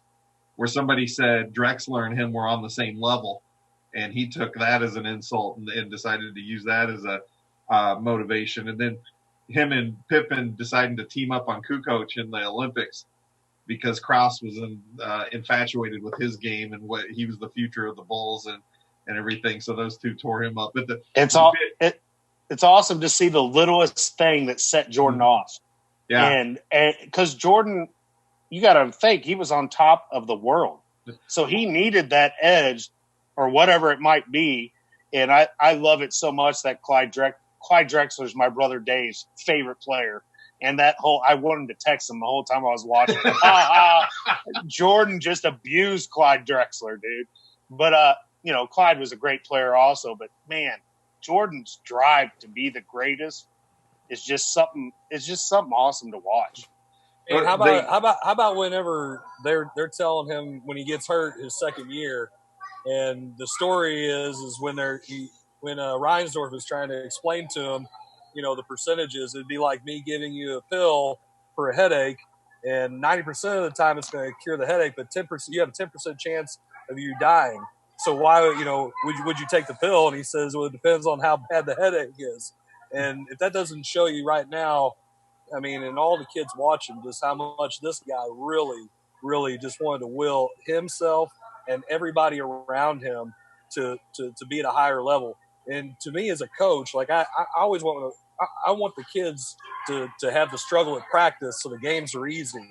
S2: where somebody said Drexler and him were on the same level. And he took that as an insult and decided to use that as a motivation. And then him and Pippen deciding to team up on Kukoc in the Olympics because Krause was infatuated with his game and what he was the future of the Bulls and everything. So those two tore him up. But
S5: it's awesome to see the littlest thing that set Jordan off.
S2: Yeah.
S5: And because Jordan, you got to think, he was on top of the world. So he needed that edge or whatever it might be. And I love it so much that Clyde Drexler is my brother Dave's favorite player. And I wanted to text him the whole time I was watching. Jordan just abused Clyde Drexler, dude. But, Clyde was a great player also. But, man, Jordan's drive to be the greatest is just something awesome to watch.
S4: And how about whenever they're telling him when he gets hurt his second year, and the story is when Reinsdorf is trying to explain to him, the percentages, it'd be like me giving you a pill for a headache, and 90% of the time it's going to cure the headache, but 10% you have a 10% chance of you dying. So why would you take the pill? And he says, well, it depends on how bad the headache is. And if that doesn't show you right now, I mean, and all the kids watching, just how much this guy really, really just wanted to will himself and everybody around him to be at a higher level. And to me as a coach, like I always want the kids to have the struggle at practice so the games are easy.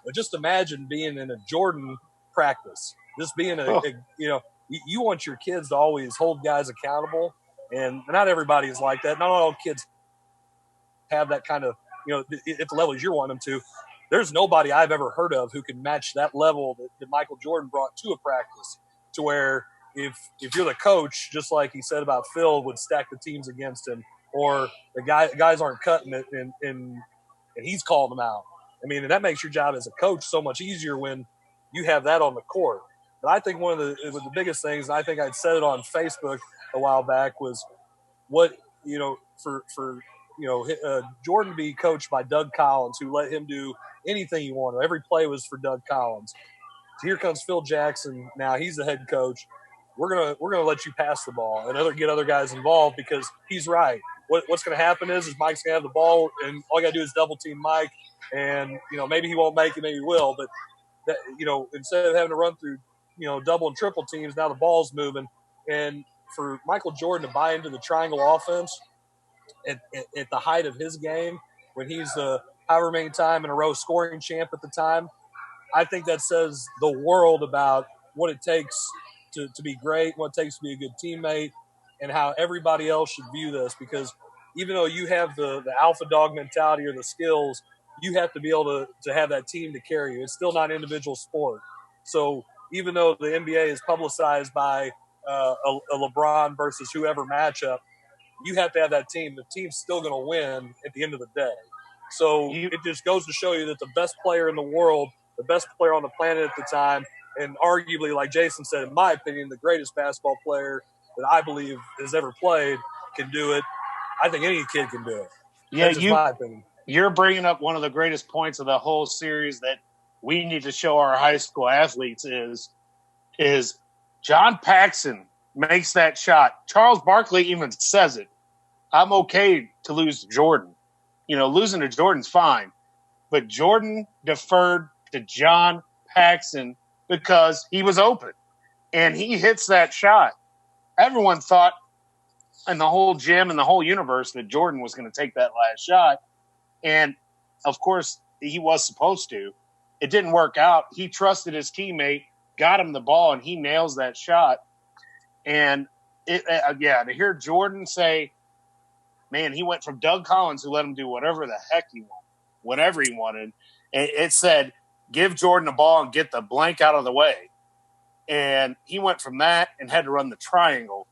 S4: But just imagine being in a Jordan practice, just being you want your kids to always hold guys accountable. And not everybody is like that. Not all kids have that kind of, at the level you're wanting them to. There's nobody I've ever heard of who can match that level that Michael Jordan brought to a practice, to where if you're the coach, just like he said about Phil, would stack the teams against him, or the guys aren't cutting it and he's calling them out. I mean, and that makes your job as a coach so much easier when you have that on the court. But I think one of the biggest things, and I think I'd said it on Facebook a while back, was Jordan be coached by Doug Collins, who let him do anything he wanted. Every play was for Doug Collins. So here comes Phil Jackson. Now he's the head coach. We're gonna let you pass the ball and get other guys involved, because he's right. What's going to happen is Mike's going to have the ball, and all you got to do is double team Mike, and maybe he won't make it, maybe he will, but that, instead of having to run through double and triple teams, now the ball's moving. And for Michael Jordan to buy into the triangle offense at the height of his game, when he's however many time in a row scoring champ at the time, I think that says the world about what it takes to be great, what it takes to be a good teammate, and how everybody else should view this. Because even though you have the alpha dog mentality or the skills, you have to be able to have that team to carry you. It's still not an individual sport. So even though the NBA is publicized by a LeBron versus whoever matchup, you have to have that team. The team's still going to win at the end of the day. So it just goes to show you that the best player in the world, the best player on the planet at the time, and arguably, like Jason said, in my opinion, the greatest basketball player that I believe has ever played can do it. I think any kid can do it.
S5: Yeah,
S4: That's just my opinion.
S5: You're bringing up one of the greatest points of the whole series that we need to show our high school athletes is John Paxson makes that shot. Charles Barkley even says it. I'm okay to lose to Jordan. Losing to Jordan's fine. But Jordan deferred to John Paxson because he was open. And he hits that shot. Everyone thought in the whole gym and the whole universe that Jordan was going to take that last shot. And, of course, he was supposed to. It didn't work out. He trusted his teammate, got him the ball, and he nails that shot. And, to hear Jordan say, man, he went from Doug Collins, who let him do whatever the heck he wanted, whatever he wanted. It said, give Jordan the ball and get the blank out of the way. And he went from that and had to run the triangle.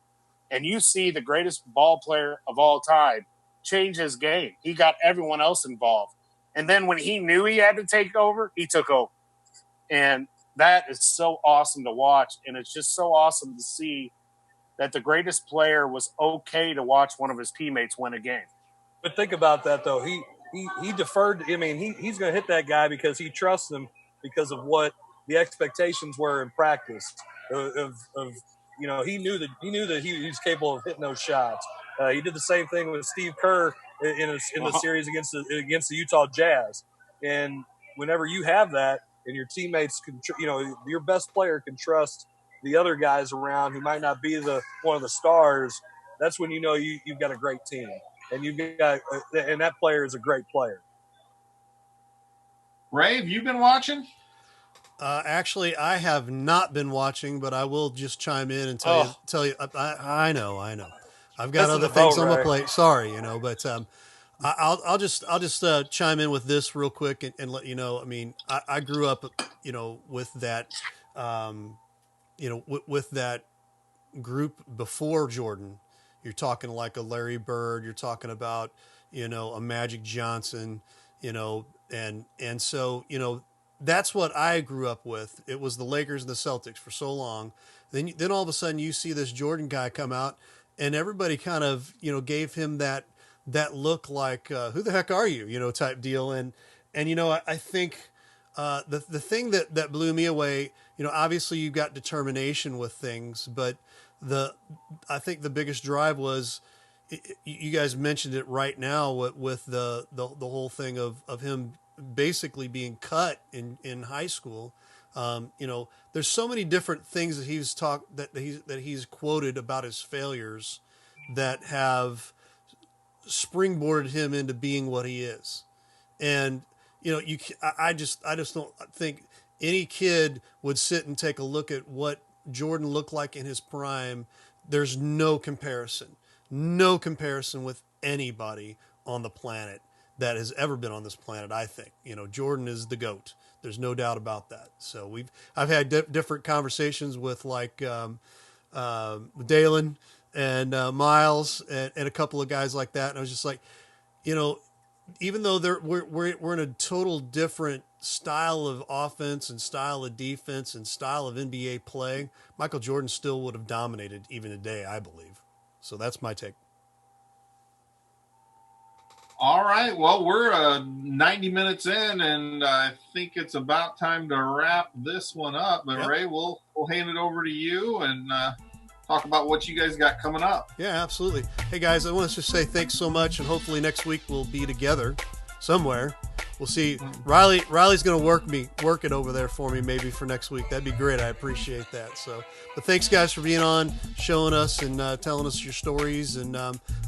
S5: And you see the greatest ball player of all time change his game. He got everyone else involved. And then when he knew he had to take over, he took over. And that is so awesome to watch. And it's just so awesome to see that the greatest player was okay to watch one of his teammates win a game.
S4: But think about that, though. He deferred. I mean, he's going to hit that guy because he trusts him because of what the expectations were in practice. He knew that he was capable of hitting those shots. He did the same thing with Steve Kerr in the series against the Utah Jazz. And whenever you have that, and your teammates can, your best player can trust the other guys around who might not be one of the stars, that's when you've got a great team, and and that player is a great player.
S2: Ray, have you been watching?
S1: Actually, I have not been watching, but I will just chime in and tell you. I know. I've got other things on my plate. Sorry, but I'll just chime in with this real quick and let you know. I mean, I grew up, with that. With that group before Jordan. You're talking like a Larry Bird, you're talking about, a Magic Johnson, and so, that's what I grew up with. It was the Lakers and the Celtics for so long. Then all of a sudden you see this Jordan guy come out and everybody kind of, gave him that look like, who the heck are you, type deal. And I think, the thing that blew me away, obviously you've got determination with things, but I think the biggest drive was, you guys mentioned it right now with the whole thing of him basically being cut in high school. There's so many different things that he's quoted about his failures that have springboarded him into being what he is. And, I just don't think any kid would sit and take a look at what Jordan looked like in his prime. There's no comparison with anybody on the planet that has ever been on this planet. I think, Jordan is the GOAT. There's no doubt about that. So I've had different conversations with Dalen and Miles and a couple of guys like that. And I was just like, even though we're in a total different style of offense and style of defense and style of NBA play, Michael Jordan still would have dominated even today, I believe. So that's my take.
S2: All right. Well, we're 90 minutes in, and I think it's about time to wrap this one up. But, yep. Ray, we'll hand it over to you and talk about what you guys got coming up.
S1: Yeah, absolutely. Hey, guys, I want to just say thanks so much, and hopefully next week we'll be together somewhere. We'll see. Riley's going to work it over there for me maybe for next week. That'd be great. I appreciate that. So, but thanks, guys, for being on, showing us and telling us your stories. And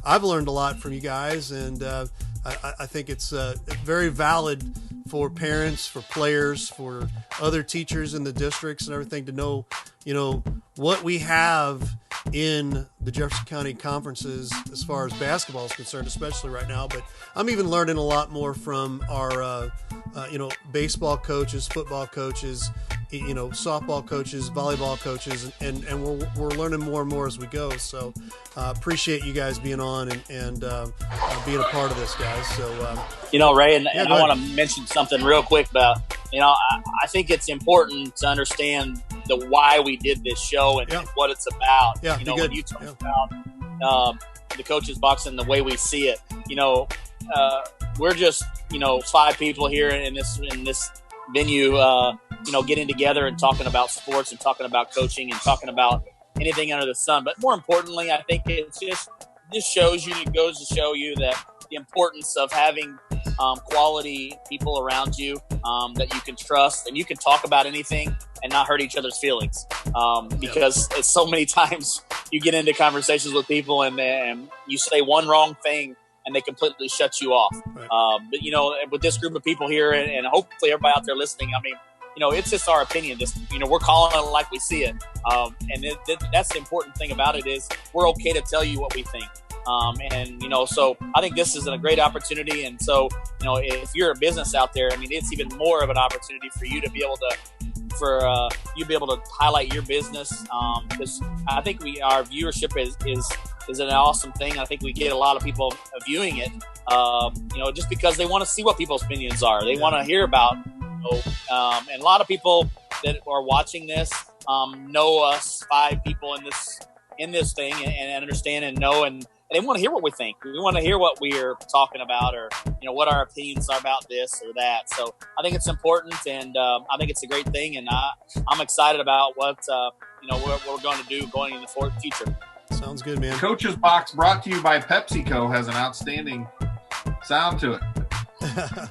S1: I've learned a lot from you guys, and I think it's very valid for parents, for players, for other teachers in the districts and everything to know, what we have in the Jefferson County conferences as far as basketball is concerned, especially right now. But I'm even learning a lot more from our, baseball coaches, football coaches, softball coaches, volleyball coaches, and we're learning more and more as we go. So appreciate you guys being on and being a part of this, guys. So
S3: Ray, and I want to mention something real quick about I think it's important to understand the why we did this show and what it's about.
S1: Yeah,
S3: when you talk about the coaches box and the way we see it, we're just 5 people here in this venue, getting together and talking about sports and talking about coaching and talking about anything under the sun. But more importantly, I think it just goes to show you that the importance of having quality people around you that you can trust and you can talk about anything and not hurt each other's feelings. Because it's so many times you get into conversations with people and you say one wrong thing and they completely shut you off. Right. But with this group of people here and hopefully everybody out there listening, I mean, it's just our opinion. Just, we're calling it like we see it. That's the important thing about it is we're okay to tell you what we think. So I think this is a great opportunity. And so, if you're a business out there, I mean, it's even more of an opportunity for you to be able to highlight your business. Because I think our viewership is an awesome thing. I think we get a lot of people viewing it, just because they want to see what people's opinions are. They want to hear about, and a lot of people that are watching this, know us 5 people in this thing and understand and know, and they want to hear what we think. We want to hear what we're talking about, or what our opinions are about this or that. So I think it's important, and I think it's a great thing, and I'm excited about what we're going to do going in the future.
S1: Sounds good, man.
S2: Coach's Box, brought to you by PepsiCo, has an outstanding sound to it.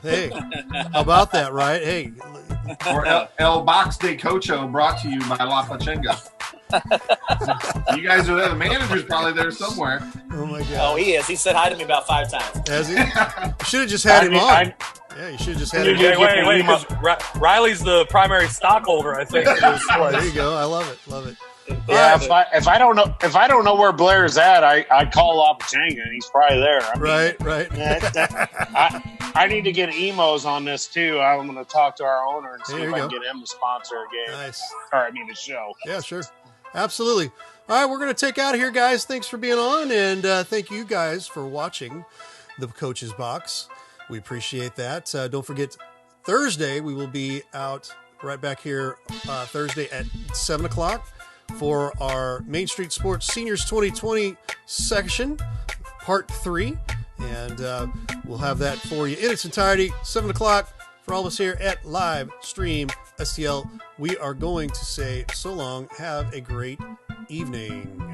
S1: Hey, how about that, right? Hey,
S2: or El Box de Cocho, brought to you by La Pachanga. You guys are there. The manager's probably there somewhere.
S1: Oh my God!
S3: Oh, he is. He said hi to me about 5 times.
S1: Has he? You should have just had him on. Yeah, you should have just had him.
S4: Wait, because Riley's the primary stockholder, I think.
S1: There you go. I love it.
S5: Yeah, if I don't know where Blair's at, I call La Pachanga and he's probably there.
S1: Right.
S5: I need to get emos on this too. I'm going to talk to our owner and see if I can get him to sponsor a game.
S1: Nice.
S5: The show.
S1: Yeah, sure. Absolutely. All right, we're going to take out of here, guys. Thanks for being on, and thank you guys for watching the Coach's Box. We appreciate that. Don't forget, Thursday we will be out right back here Thursday at 7 o'clock for our Main Street Sports Seniors 2020 section, part 3. And we'll have that for you in its entirety, 7 o'clock for all of us here at Livestream STL. We are going to say so long. Have a great evening.